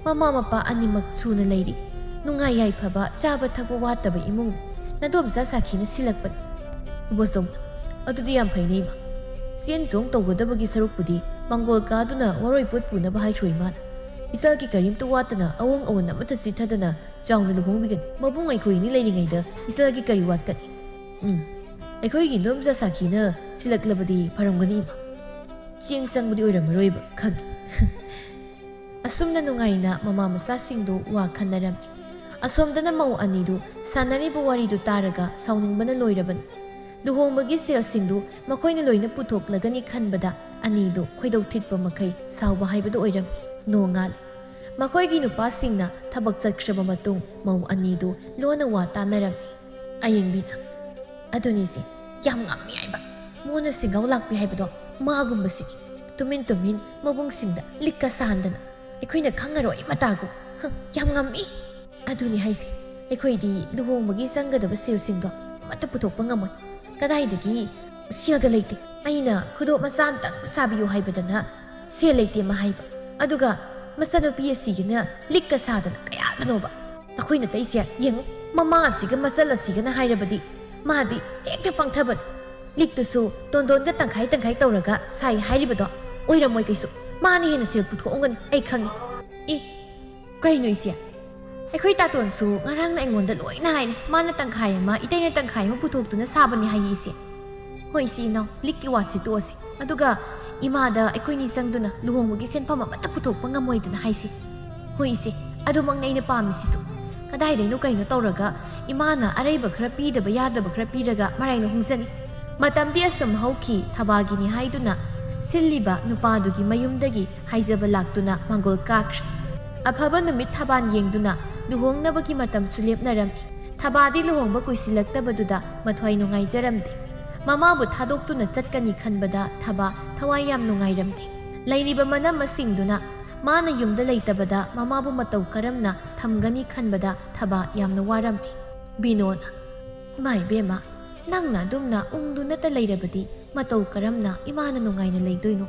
mama mapa animak suna leiri nungai yai phaba chaba thakwa wataba imung nadom sa sakhina silakpan bosom adudi yam phai nei ma Sien zong tawgadabagi sarukpudi mangol kaduna waroi put puna bahai khroiman isal ki karim tu watana awong awon amata sithadana chawna luhongbigan mabung ai khoi ni leiringai da isal ki kari wat kan ai gi nomja sakhina silaklabadi pharamgani ching sangbudi oiramaroi ba khag asumna nungaina mama masa singdo wa khanaram asomdana mau anidu sanari bu wari du taraga sauningbana loiraban luhongmagi selsingdu makoina loina puthok lagani khanbada anido khoidau thitpa makai sauba haibadu oiram nongal ꯃꯈꯣꯏꯒꯤ ꯅꯨꯄꯥꯁꯤꯡꯅ ꯊꯕꯛ ꯆꯠꯈ꯭ꯔꯕ ꯃꯇꯨꯡ ꯃꯧ ꯑꯅꯤꯗꯨ ꯂꯣꯟꯅ ꯋꯥ ꯇꯥꯟꯅꯔꯝꯃꯤ꯫ ꯑꯌꯦꯡꯕꯤꯅ ꯑꯗꯨꯅꯤꯁꯦ ꯌꯥꯝ ꯉꯝꯃꯤ ꯍꯥꯏꯕ, ꯃꯣꯟꯅ ꯁꯤꯡꯒꯥꯎ ꯂꯥꯛꯄꯤ ꯍꯥꯏꯕꯗꯣ ꯃꯥꯒꯨꯝꯕꯁꯤꯅꯤ, ꯇꯨꯃꯤꯟ ꯇꯨꯃꯤꯟ ꯃꯕꯨꯡꯁꯤꯡꯗ ꯂꯤꯛꯀ ꯁꯥꯍꯟꯗꯅ ꯑꯩꯈꯣꯏꯅ ꯈꯪꯉꯔꯣꯏ ꯃꯇꯥꯒꯨꯝ ꯌꯥꯝ ꯉꯝꯃꯤ꯫ ꯑꯗꯨꯅꯤ ꯍꯥꯏꯁꯦ, ꯑꯩꯈꯣꯏꯗꯤ ꯂꯨꯍꯣꯡꯕꯒꯤ ꯆꯪꯒꯗꯕ ꯁꯦꯜꯁꯤꯡꯗꯣ ꯑꯃꯠꯇ ꯄꯨꯊꯣꯛꯄ ꯉꯝꯃꯣꯏ, ꯀꯗꯥꯏꯗꯒꯤ ꯁꯦꯜꯒ ꯂꯩꯇꯦ꯫ ꯑꯩꯅ ꯈꯨꯗꯣꯞ ꯃꯆꯥ ꯑꯃꯇꯪ ꯁꯥꯕꯤꯌꯨ ꯍꯥꯏꯕꯗꯅ ꯁꯦꯜ ꯂꯩꯇꯦ ꯑꯃ ꯍꯥꯏꯕ, ꯑꯗꯨꯒ ꯃꯆꯥꯅꯨꯄꯤ ꯑꯁꯤꯒꯤꯅ ꯂꯤꯛꯀ ꯁꯥꯗꯅ ꯀꯌꯥꯗꯅꯣꯕ ꯑꯩꯈꯣꯏꯅ ꯇꯩꯁꯦ ꯌꯦꯡꯉꯨ, ꯃꯃꯥ ꯑꯁꯤꯒ ꯃꯆꯜ ꯑꯁꯤꯒꯅ ꯍꯥꯏꯔꯕꯗꯤ ꯃꯥꯗꯤ ꯍꯦꯛꯇ ꯄꯥꯡꯊꯕꯅꯤ, ꯂꯤꯛꯇꯨꯁꯨ ꯇꯣꯟꯗꯣꯟꯒ ꯇꯪꯈꯥꯏ ꯇꯪꯈꯥꯏ ꯇꯧꯔꯒ ꯁꯥꯏ ꯍꯥꯏꯔꯤꯕꯗꯣ ꯑꯣꯏꯔꯝꯃꯣꯏ ꯀꯩꯁꯨ, ꯃꯥꯅ ꯍꯦꯟꯅ ꯁꯦꯜ ꯄꯨꯊꯣꯛꯑꯝꯒꯅꯤ ꯑꯩ ꯈꯪꯉꯤ꯫ ꯏ ꯀꯩꯅꯣ ꯏꯆꯦ, ꯑꯩꯈꯣꯏ ꯇꯥꯇꯣꯟꯁꯨ ꯉꯔꯥꯡꯅ ꯑꯩꯉꯣꯟꯗ ꯂꯣꯏꯅ ꯍꯥꯏꯔꯦ, ꯃꯥꯅ ꯇꯪꯈꯥꯏ ꯑꯃ ꯏꯇꯩꯅ ꯇꯪꯈꯥꯏ ꯑꯃ ꯄꯨꯊꯣꯛꯇꯨꯅ ꯁꯥꯕꯅꯤ ꯍꯥꯏꯌꯦ ꯏꯆꯦ꯫ ꯍꯣꯏ ꯏꯆꯦ ꯏꯅꯥꯎ, ꯂꯤꯛꯀꯤ ꯋꯥꯁꯤ ꯇꯣꯛꯑꯁꯤ, ꯑꯗꯨꯒ ꯏꯃꯥꯗ ꯑꯩꯈꯣꯏꯅꯤ ꯆꯪꯗꯨꯅ ꯂꯨꯍꯣꯡꯕꯒꯤ ꯁꯦꯟꯐꯝ ꯑꯃꯠꯇ ꯄꯨꯊꯣꯛꯄ ꯉꯝꯃꯣꯏꯗꯅ ꯍꯥꯏꯁꯤ꯫ ꯍꯣꯏ ꯏꯆꯦ, ꯑꯗꯨꯃꯛꯅ ꯑꯩꯅ ꯄꯥꯝꯃꯤꯁꯤꯁꯨ, ꯀꯗꯥꯏꯗꯩꯅꯣ ꯀꯩꯅꯣ ꯇꯧꯔꯒ ꯏꯃꯥꯅ ꯑꯔꯩꯕ ꯈꯔ ꯄꯤꯗꯕ ꯌꯥꯗꯕ ꯈꯔ ꯄꯤꯔꯒ ꯃꯔꯥꯏꯅ ꯍꯣꯡꯖꯅꯤ꯫ ꯃꯇꯝꯗꯤ ꯑꯁꯨꯝ ꯍꯧꯈꯤ, ꯊꯕꯥꯒꯤꯅꯤ ꯍꯥꯏꯗꯨꯅ ꯁꯤꯜꯂꯤꯕ ꯅꯨꯄꯥꯗꯨꯒꯤ ꯃꯌꯨꯝꯗꯒꯤ ꯍꯥꯏꯖꯕ ꯂꯥꯛꯇꯨꯅ ꯃꯥꯡꯒꯣꯜ ꯀꯥꯈ꯭ꯔꯦ꯫ ꯑꯐꯕ ꯅꯨꯃꯤꯠ ꯊꯕꯥꯟ ꯌꯦꯡꯗꯨꯅ ꯂꯨꯍꯣꯡꯅꯕꯒꯤ ꯃꯇꯝꯁꯨ ꯂꯦꯞꯅꯔꯝꯃꯤ꯫ ꯊꯕꯥꯗꯤ ꯂꯨꯍꯣꯡꯕ ꯀꯨꯏꯁꯤꯜꯂꯛꯇꯕꯗꯨꯗ ꯃꯊ꯭ꯋꯥꯏ ꯅꯨꯡꯉꯥꯏꯖꯔꯝꯗꯦ꯫ ꯃꯃꯥꯕꯨ ꯊꯥꯗꯣꯛꯇꯨꯅ ꯆꯠꯀꯅꯤ ꯈꯟꯕꯗ ꯊꯕꯥ ꯊꯋꯥꯏ ꯌꯥꯝ ꯅꯨꯡꯉꯥꯏꯔꯝꯗꯦ꯫ ꯂꯩꯔꯤꯕ ꯃꯅꯝꯃꯁꯤꯡꯗꯨꯅ ꯃꯥꯅ ꯌꯨꯝꯗ ꯂꯩꯇꯕꯗ ꯃꯃꯥꯕꯨ ꯃꯇꯧ ꯀꯔꯝꯅ ꯊꯝꯒꯅꯤ ꯈꯟꯕꯗ ꯊꯕꯥ ꯌꯥꯝꯅ ꯋꯥꯔꯝꯃꯤ꯫ ꯕꯤꯅꯣꯅ ꯏꯃꯥ ꯏꯕꯦꯝꯃ, ꯅꯪꯅ ꯑꯗꯨꯝꯅ ꯎꯪꯗꯨꯅꯇ ꯂꯩꯔꯕꯗꯤ ꯃꯇꯧ ꯀꯔꯝꯅ ꯏꯃꯥꯅ ꯅꯨꯡꯉꯥꯏꯅ ꯂꯩꯗꯣꯏꯅꯣ?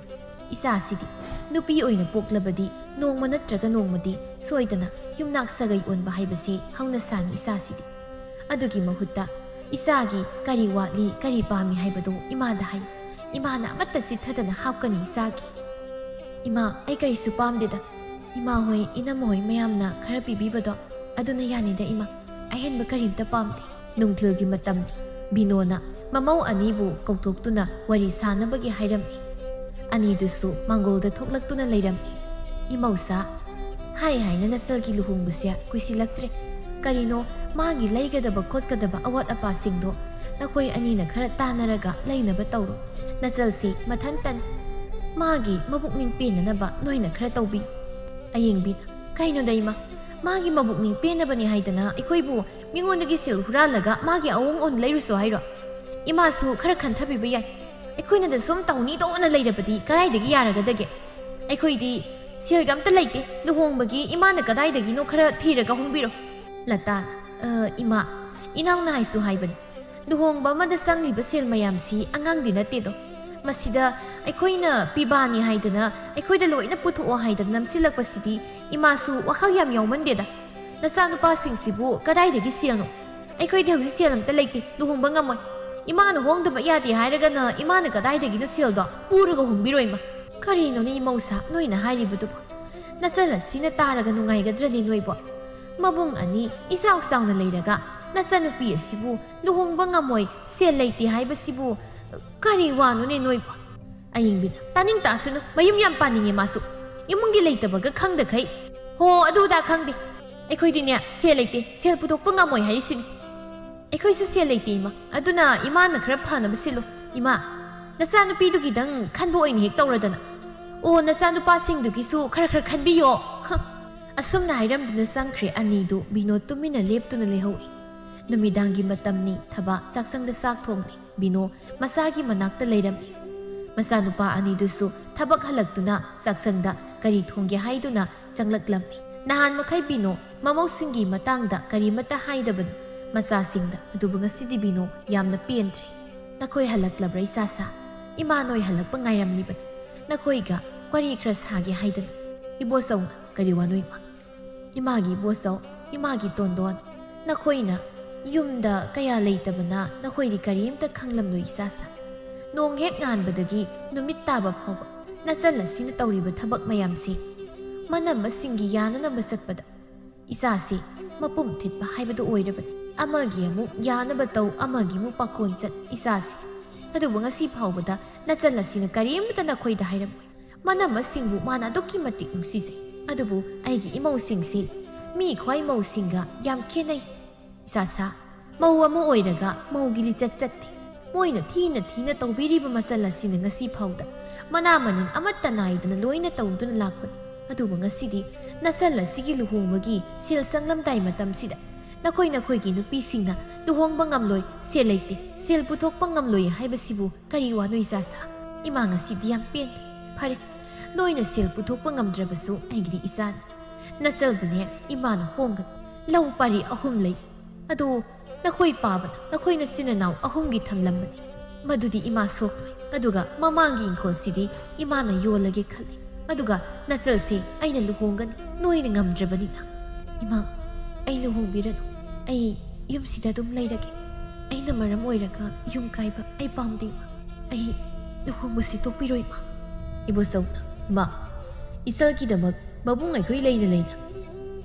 ꯏꯆꯥꯁꯤꯗꯤ ꯅꯨꯄꯤ ꯑꯣꯏꯅ ꯄꯣꯛꯂꯕꯗꯤ ꯅꯣꯡꯃ ꯅꯠꯇ꯭ꯔꯒ ꯅꯣꯡꯃꯗꯤ ꯁꯣꯏꯗꯅ ꯌꯨꯝꯅꯥꯛ ꯁꯥꯒꯩ ꯑꯣꯟꯕ ꯍꯥꯏꯕꯁꯤ ꯍꯧꯅꯁꯥꯅꯤ ꯏꯆꯥꯁꯤꯗꯤ꯫ ꯑꯗꯨꯒꯤ ꯃꯍꯨꯠꯇ ꯏꯆꯥꯒꯤ ꯀꯔꯤ ꯋꯥꯠꯂꯤ ꯀꯔꯤ ꯄꯥꯝꯃꯤ ꯍꯥꯏꯕꯗꯨ ꯏꯃꯥꯗ ꯍꯥꯏ, ꯏꯃꯥꯅ ꯑꯃꯠꯇ ꯆꯤꯠꯊꯗꯅ ꯍꯥꯞꯀꯅꯤ ꯏꯆꯥꯒꯤ꯫ ꯏꯃꯥ, ꯑꯩ ꯀꯔꯤꯁꯨ ꯄꯥꯝꯗꯦꯗ, ꯏꯃꯥ ꯍꯣꯏ ꯏꯅꯝꯃ ꯍꯣꯏ ꯃꯌꯥꯝꯅ ꯈꯔ ꯄꯤꯕꯤꯕꯗꯣ ꯑꯗꯨꯅ ꯌꯥꯅꯤꯗ ꯏꯃꯥ, ꯑꯍꯦꯟꯕ ꯀꯔꯤꯝꯇ ꯄꯥꯝꯗꯦ꯫ ꯅꯨꯡꯊꯤꯜꯒꯤ ꯃꯇꯝꯅꯤ꯫ ꯕꯤꯅꯣꯅ ꯃꯃꯧ ꯑꯅꯤꯕꯨ ꯀꯧꯊꯣꯛꯇꯨꯅ ꯋꯥꯔꯤ ꯁꯥꯅꯕꯒꯤ ꯍꯥꯏꯔꯝꯃꯤ꯫ ꯑꯅꯤꯗꯨꯁꯨ ꯃꯥꯡꯒꯣꯜꯗ ꯊꯣꯛꯂꯛꯇꯨꯅ ꯂꯩꯔꯝꯃꯤ꯫ ꯏꯃꯧꯁꯥ, ꯍꯥꯏ ꯍꯥꯏꯅ ꯅꯆꯜꯒꯤ ꯂꯨꯍꯣꯡꯕꯁꯦ ꯀꯨꯏꯁꯤꯜꯂꯛꯇ꯭ꯔꯦ, ꯀꯔꯤꯅꯣ ꯃꯥꯒꯤ ꯂꯩꯒꯗꯕ ꯈꯣꯠꯀꯗꯕ ꯑꯋꯥꯠ ꯑꯄꯥꯁꯤꯡꯗꯣ ꯅꯈꯣꯏ ꯑꯅꯤꯅ ꯈꯔ ꯇꯥꯟꯅꯔꯒ ꯂꯩꯅꯕ ꯇꯧꯔꯣ꯫ ꯅꯆꯜꯁꯤ ꯃꯊꯟꯇꯅꯤ, ꯃꯥꯒꯤ ꯃꯕꯨꯛꯅꯤꯡ ꯄꯦꯟꯅꯅꯕ ꯅꯣꯏꯅ ꯈꯔ ꯇꯧꯕꯤ꯫ ꯑꯌꯦꯡꯕꯤꯅ ꯀꯩꯅꯣꯗ ꯏꯃꯥ, ꯃꯥꯒꯤ ꯃꯕꯨꯛꯅꯤꯡ ꯄꯦꯟꯅꯕꯅꯤ ꯍꯥꯏꯗꯅ ꯑꯩꯈꯣꯏꯕꯨ ꯃꯤꯉꯣꯟꯗꯒꯤ ꯁꯦꯜ ꯍꯨꯔꯥꯜꯂꯒ ꯃꯥꯒꯤ ꯑꯋꯣꯡ ꯑꯣꯟ ꯂꯩꯔꯨꯁꯨ ꯍꯥꯏꯔꯣ? ꯏꯃꯥꯁꯨ ꯈꯔ ꯈꯟꯊꯕꯤꯕ ꯌꯥꯏ, ꯑꯩꯈꯣꯏꯅꯗ ꯁꯨꯝ ꯇꯧꯅꯤꯗꯣꯅ ꯂꯩꯔꯕꯗꯤ ꯀꯗꯥꯏꯗꯒꯤ ꯌꯥꯔꯒꯗꯒꯦ? ꯑꯩꯈꯣꯏꯗꯤ ꯁꯦꯜꯒ ꯑꯝꯇ ꯂꯩꯇꯦ, ꯂꯨꯍꯣꯡꯕꯒꯤ ꯏꯃꯥꯅ ꯀꯗꯥꯏꯗꯒꯤꯅೋ ꯈꯔ ꯊꯤꯔꯒ ꯍꯣꯡꯕꯤꯔꯣ꯫ ꯂꯇꯥꯅ ꯏꯃꯥ, ꯏꯅꯥꯎꯅ ꯍꯥꯏꯁꯨ ꯍꯥꯏꯕꯅꯤ, ꯂꯨꯍꯣꯡꯕ ꯑꯃꯗ ꯆꯪꯂꯤꯕ ꯁꯦꯜ ꯃꯌꯥꯝꯁꯤ ꯑꯉꯥꯡꯗꯤ ꯅꯠꯇꯦꯗꯣ, ꯃꯁꯤꯗ ꯑꯩꯈꯣꯏꯅ ꯄꯤꯕꯥꯅꯤ ꯍꯥꯏꯗꯅ ꯑꯩꯈꯣꯏꯗ ꯂꯣꯏꯅ ꯄꯨꯊꯣꯛꯑꯣ ꯍꯥꯏꯗꯅ ꯅꯝꯁꯤꯜꯂꯛꯄꯁꯤꯗꯤ ꯏꯃꯥꯁꯨ ꯋꯥꯈꯜ ꯌꯥꯝ ꯌꯥꯎꯃꯟꯗꯦꯗ꯫ ꯅꯆꯥꯅꯨꯄꯥꯁꯤꯡꯁꯤꯕꯨ ꯀꯗꯥꯏꯗꯒꯤ ꯁꯦꯜꯅꯣ? ꯑꯩꯈꯣꯏꯗꯤ ꯍꯧꯖꯤꯛ ꯁꯦꯜ ꯑꯝꯇ ꯂꯩꯇꯦ, ꯂꯨꯍꯣꯡꯕ ꯉꯝꯃꯣꯏ꯫ ꯏꯃꯥꯅ ꯍꯣꯡꯗꯕ ꯌꯥꯗꯦ ꯍꯥꯏꯔꯒꯅ ꯏꯃꯥꯅ ꯀꯗꯥꯏꯗꯒꯤꯅꯣ ꯁꯦꯜꯗꯣ ꯄꯨꯔꯒ ꯍꯣꯡꯕꯤꯔꯣ ꯏꯃꯥ? ꯀꯔꯤꯅꯣꯅꯦ ꯏꯃꯧꯁꯥ ꯅꯣꯏꯅ ꯍꯥꯏꯔꯤꯕꯗꯨꯕꯨ? ꯅꯆꯜ ꯑꯁꯤꯅ ꯇꯥꯔꯒ ꯅꯨꯡꯉꯥꯏꯒꯗ꯭ꯔꯅꯦ ꯅꯣꯏꯕꯣ? ꯃꯕꯨꯡ ꯑꯅꯤ ꯏꯆꯥꯎ ꯆꯥꯎꯅ ꯂꯩꯔꯒ ꯅꯆꯟꯅꯨꯄꯤ ꯑꯁꯤꯕꯨ ꯂꯨꯍꯣꯡꯕ ꯉꯝꯃꯣꯏ, ꯁꯦꯜ ꯂꯩꯇꯦ ꯍꯥꯏꯕꯁꯤꯕꯨ ꯀꯔꯤ ꯋꯥꯅꯣꯅꯦ ꯅꯣꯏꯕꯣ? ꯑꯌꯤꯡꯕꯤꯅ ꯇꯥꯅꯤꯡ ꯇꯥꯁꯅꯨ, ꯃꯌꯨꯝ ꯌꯥꯝ ꯄꯥꯅꯤꯡꯉꯦ ꯃꯥꯁꯨ, ꯏꯃꯨꯡꯒꯤ ꯂꯩꯇꯕꯒ ꯈꯪꯗꯈꯩ ꯍꯣ ꯑꯗꯨꯗꯥ ꯈꯪꯗꯦ, ꯑꯩꯈꯣꯏꯗꯤꯅꯦ ꯁꯦꯜ ꯂꯩꯇꯦ, ꯁꯦꯜ ꯄꯨꯊꯣꯛꯄ ꯉꯝꯃꯣꯏ ꯍꯥꯏꯔꯤꯁꯤꯅꯤ꯫ ꯑꯩꯈꯣꯏꯁꯨ ꯁꯦꯜ ꯂꯩꯇꯦ ꯏꯃꯥ, ꯑꯗꯨꯅ ꯏꯃꯥꯅ ꯈꯔ ꯐꯅꯕ ꯁꯤꯜꯂꯨ꯫ ꯏꯃꯥ, ꯅꯆꯥꯅꯨꯄꯤꯗꯨꯒꯤꯗꯪ ꯈꯟꯕ ꯑꯣꯏꯅ ꯍꯦꯛ ꯇꯧꯔꯗꯅ, ꯑꯣ ꯅꯆꯥꯅꯨꯄꯥꯁꯤꯡꯗꯨꯒꯤꯁꯨ ꯈꯔ ꯈꯔ ꯈꯟꯕꯤꯌꯣ꯫ ꯑꯁꯨꯝꯅ ꯍꯥꯏꯔꯝꯗꯨꯅ ꯆꯪꯈ꯭ꯔꯦ ꯑꯅꯤꯗꯨ ꯕꯤꯅꯣ ꯇꯨꯃꯤꯟꯅ ꯂꯦꯞꯇꯨꯅ ꯂꯩꯍꯧꯏ꯫ ꯅꯨꯃꯤꯗꯥꯡꯒꯤ ꯃꯇꯝꯅꯤ, ꯊꯕꯥ ꯆꯥꯛꯁꯪꯗ ꯆꯥꯛ ꯊꯣꯡꯂꯤ꯫ ꯕꯤꯅꯣ ꯃꯆꯥꯒꯤ ꯃꯅꯥꯛꯇ ꯂꯩꯔꯝꯃꯤ꯫ ꯃꯆꯥꯅꯨꯄꯥ ꯑꯅꯤꯗꯨꯁꯨ ꯊꯕꯛ ꯍꯜꯂꯛꯇꯨꯅ ꯆꯥꯛꯁꯪꯗ ꯀꯔꯤ ꯊꯣꯡꯒꯦ ꯍꯥꯏꯗꯨꯅ ꯆꯪꯂꯛꯂꯝꯃꯤ꯫ ꯅꯍꯥꯟ ꯃꯈꯩ ꯕꯤꯅꯣ ꯃꯃꯧꯁꯤꯡꯒꯤ ꯃꯇꯥꯡꯗ ꯀꯔꯤꯃꯠꯇ ꯍꯥꯏꯗꯕꯅꯤ ꯃꯆꯥꯁꯤꯡꯗ, ꯑꯗꯨꯕꯨ ꯉꯁꯤꯗꯤ ꯕꯤꯅꯣ ꯌꯥꯝꯅ ꯄꯦꯟꯗ꯭ꯔꯦ꯫ ꯅꯈꯣꯏ ꯍꯜꯂꯛꯂꯕ꯭ꯔꯥ ꯏꯆꯥꯁꯥ? ꯏꯃꯥ ꯅꯣꯏ ꯍꯜꯂꯛꯄ ꯉꯥꯏꯔꯝꯂꯤꯕꯅꯤ, ꯅꯈꯣꯏꯒ ꯋꯥꯔꯤ ꯈꯔ ꯁꯥꯒꯦ ꯍꯥꯏꯗꯅ꯫ ꯏꯕꯣꯆꯧꯅ ꯀꯔꯤ ꯋꯥꯅꯣ ꯏꯃꯥ? ꯏꯃꯥꯒꯤ ꯏꯕꯣꯆꯧ, ꯏꯃꯥꯒꯤ ꯇꯣꯟꯗꯣꯟ, ꯅꯈꯣꯏꯅ ꯌꯨꯝꯗ ꯀꯌా ꯂꯩꯇꯕꯅ ꯅꯈꯣꯏꯗꯤ ꯀꯔꯤꯝꯇ ꯈꯪꯂꯝꯂꯣꯏ ꯏꯆꯥꯁꯥ꯫ ꯅꯣꯡ ꯍꯦꯛ ꯉꯥꯟꯕꯗꯒꯤ ꯅꯨꯃꯤꯠ ꯇꯥꯕ ꯐꯥꯎꯕ ꯅꯆꯜ ꯑꯁꯤꯅ ꯇꯧꯔꯤꯕ ꯊꯕꯛ ꯃꯌꯥꯝꯁꯤ ꯃꯅꯝꯃꯁꯤꯡꯒꯤ ꯌꯥꯅꯅꯕ ꯆꯠꯄꯗ ꯏꯆꯥꯁꯤ ꯃꯄꯨꯝ ꯊꯤꯠꯄ ꯍꯥꯏꯕꯗꯨ ꯑꯣꯏꯔꯕꯅꯤ꯫ ꯑꯃꯒꯤ ꯑꯃꯨꯛ ꯌꯥꯅꯕ ꯇꯧ, ꯑꯃꯒꯤ ꯑꯃꯨꯛ ꯄꯥꯈꯣꯟ ꯆꯠ ꯏꯆꯥꯁꯤ꯫ ꯑꯗꯨꯕꯨ ꯉꯁꯤ ꯐꯥꯎꯕꯗ ꯅꯆꯜ ꯑꯁꯤꯅ ꯀꯔꯤꯝꯇ ꯅꯈꯣꯏꯗ ꯍꯥꯏꯔꯝꯃꯣꯏ꯫ ꯃꯅꯝꯃꯁꯤꯡꯕꯨ ꯃꯥꯅ ꯑꯗꯨꯛꯀꯤ ꯃꯇꯤꯛ ꯅꯨꯡꯁꯤꯖꯩ, ꯑꯗꯨꯕꯨ ꯑꯩꯒꯤ ꯏꯃꯧꯁꯤꯡꯁꯤ ꯃꯤ ꯈ꯭ꯋꯥꯏ ꯃꯧꯁꯤꯡꯒ ꯌꯥꯝ ꯈꯦꯠꯅꯩ ꯏꯆꯥꯁꯥ꯫ ꯃꯧ ꯑꯃ ꯑꯣꯏꯔꯒ ꯃꯧꯒꯤ ꯂꯤꯆꯠ ꯆꯠꯇꯦ꯫ ꯃꯣꯏꯅ ꯊꯤꯅ ꯊꯤꯅ ꯇꯧꯕꯤꯔꯤꯕ ꯃꯆꯜ ꯑꯁꯤꯅ ꯉꯁꯤ ꯐꯥꯎꯗ ꯃꯅꯥ ꯃꯅꯤꯟ ꯑꯃꯠꯇ ꯅꯥꯏꯗꯅ ꯂꯣꯏꯅ ꯇꯧꯗꯨꯅ ꯂꯥꯛꯄꯅꯤ꯫ ꯑꯗꯨꯕꯨ ꯉꯁꯤꯗꯤ nasan la sigi luhongmagi sel sanglamdai matamsida nakhoi nupisingna luhongba ngamloi sel leite sel puthokpa ngamloi haibasibu kari wa noi sasa ima ngasidi yam pen phare noina sel puthokpa ngamdrabasu aigidi isan nasalbune imana honga lau pari ahum lei adu nakhoi pabana nakhoina sinanaw ahumgi thamlambani madudi ima soknoi aduga mamangi inkol sidi imana yolage khali aduga nasal se aina luhongani noina ngamdrabani na ima ai luhongbiranu ai yum sida dum leirage aina maram oiraga yum kaiba ai pamdi ai luhongbusi tokpiroi ma ibosawna ma isal ki damak babung ai koi leina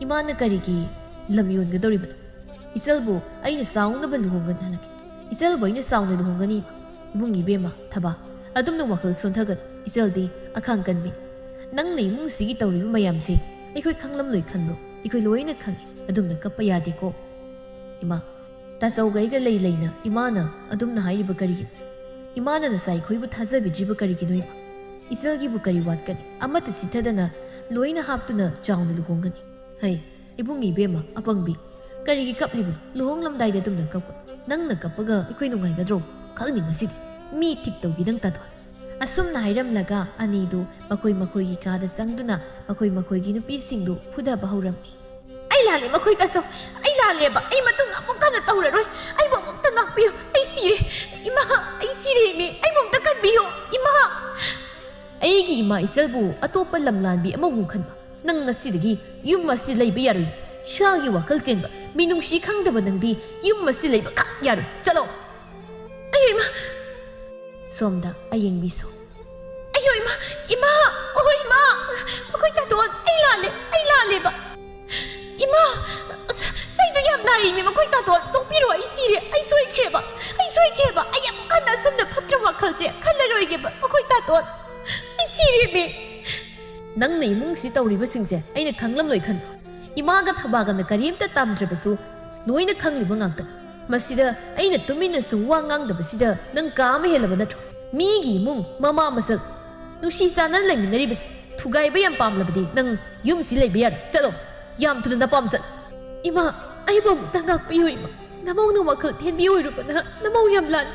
imana karigi lamyon gadoribana isalbu aina saungna ba luhongan halake isalbu aina saungna luhongani ibungi bema thaba adumna wakal sonthagan isaldi akhang kanmi nangna imung sigi tawriba mayamse aikoi khanglam loi khanbo ikoi loina khangi adumna kappa yade ko ima tasawgaiga leina imana adumna hairiba karigi imana na sai khoibu thazabi jiba karigi noi isalgi bu kari watkani amata sithadana loina haptuna chawna luhongani hai ibungi bema apangbi karigi kaplibu luhong lamdai da dumna kapko nangna kapaga ikoi nungai gadro khangni ngasidi mi tik tawgi nang tadwa asumna hairam laga anidu makoi gi kada sangduna makoi gi nupi singdu phuda bahauramni ai lale makoi taso ai lale ba ai matung amuk kana tawraroi ai bamuk tangakpiyo ai sire ima ai sire me ai bamuk takanbiyo ima aigi ima isalbu atopa lamlanbi amawung khanba nang ngasidagi yum masi leiba yaroi shagi wakal senba minungshi khangdaba nangdi yum masi leiba khak yaroi chalo ayima somda ayeng biso ayo ima oh ima makoi taton ai lale ba ima saidu yam nai mi makoi taton tokpiro ai sire ai soikreba ai amukana somda phatra wakal se khallaroi ge ba makoi taton ai sire me nang nei mung si tawriba singse aina khanglam loi khan imaga thabaga na karimta tamdrabasu noina khangliba ngangta masida aina tumina su wangang da basida nang kama helaba natro migi mung mama masal nushi sanan leminari bas thugai ba yam pamlabdi nang yum si leiba yar chalo yam tudna pamsal ima ai bom tangak piyo ima namau no wakal then biyo rubana namau yam lan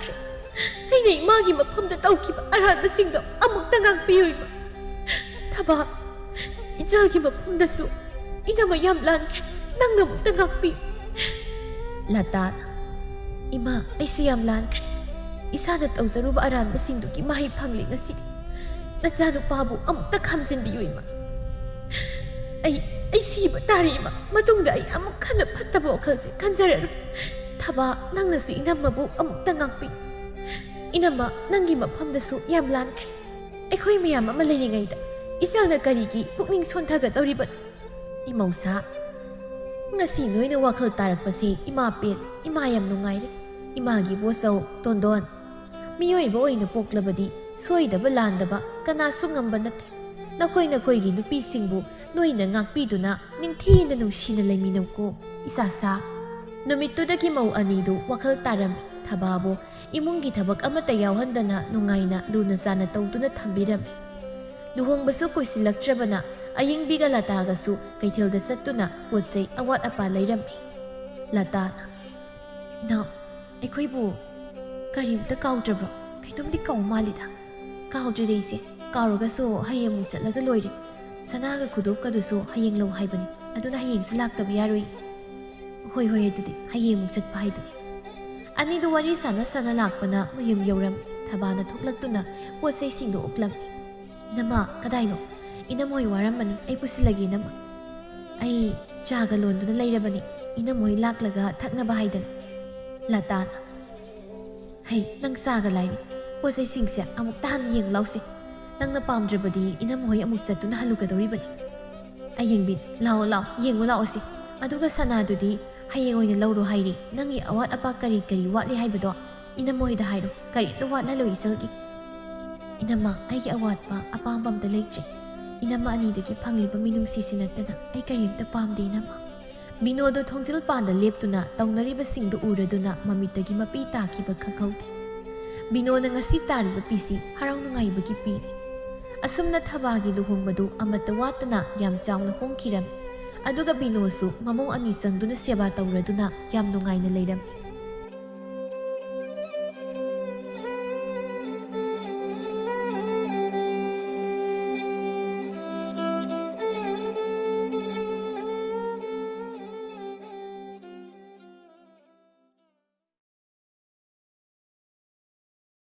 ai nei magi mapam da tawkiba aran basingdo amuk tangak piyo ima thaba ijalgi mapumda su ina mayam lan nang namuk tangakpi lata ima ay siyam lan isana tawzaruba aran basingdo ki mahi phangli ngasi nachanu pabu amuk takhamsin biyo ima ay siba tari ima matungda ay amuk khana phattaba okhalse khanjararu thaba nangna su inamabu amuk tangakpi inama nangi maphamda su yam lan akhoi miyam ama leiringaida isalna karigi pukning sonthaga tawriba imausa ngasi noina wakhal tarakpase ima pet ima yam nungaire imagi bosau tondon miyoiba oina poklabadi soidaba landaba kana sungamba nate nakoi gi nupi singbu noina ngakpiduna ningthina nushina leiminamko isasa numitudagi mau anidu wakhal taram thababo imungi thabak amata yawhandana nungaina luna sana tawduna thambiram luhongbasu koisilaktrabana ayingbiga latagasu kaithelda sattuna potsei awat apa leirammi latana ina aikhoibu karimta kautrabro kainomdi kau malida kaujreise karogaso hayemu chatlaga loire sanaga khudokkadusu hayeng lo haibani aduna hayeng su laktaba yaroi hoi adudi hayemu chatpa haiduni anidu wari sana lakpana mayum yauram thabana thoklaktuna potsei singdo oklam nama kadaino inamoi waramani ai pusilagi nama ai chaga londuna leirabani inamoi laklaga thaknaba haidan latana hai nang saga laini posai singse amuk tan yeng lause nangna pamdrabadi inamoi amuk satuna halugadoribani ayeng bin lao yeng laosi aduga sanadudi hayeng oina lawro hairi nangi awat apa kari watli haibado inamoi da hairo kari to watna lo isalgi inama aigi awat pa apambam da leikje inama anidagi phangliba minungsi sinatana ai karimta pamde inama binodo thongjil panda leptuna tawnariba singdu uraduna mamitagi mapi takiba khakauti binona ngasi tariba pisi harau nungai bagi pi ꯑꯁꯨꯝꯅ ꯊꯕꯥꯒꯤ ꯂꯨꯍꯣꯡꯕꯗꯨ ꯑꯃꯠꯇ ꯋꯥꯠꯇꯅ ꯌꯥꯝ ꯆꯥꯎꯅ ꯍꯣꯡꯈꯤꯔꯝꯃꯤ꯫ ꯑꯗꯨꯒ ꯕꯤꯅꯣꯁꯨ ꯃꯃꯧ ꯑꯅꯤ ꯆꯪꯗꯨꯅ ꯁꯦꯕꯥ ꯇꯧꯔꯗꯨꯅ ꯌꯥꯝ ꯅꯨꯡꯉꯥꯏꯅ ꯂꯩꯔꯝꯃꯤ꯫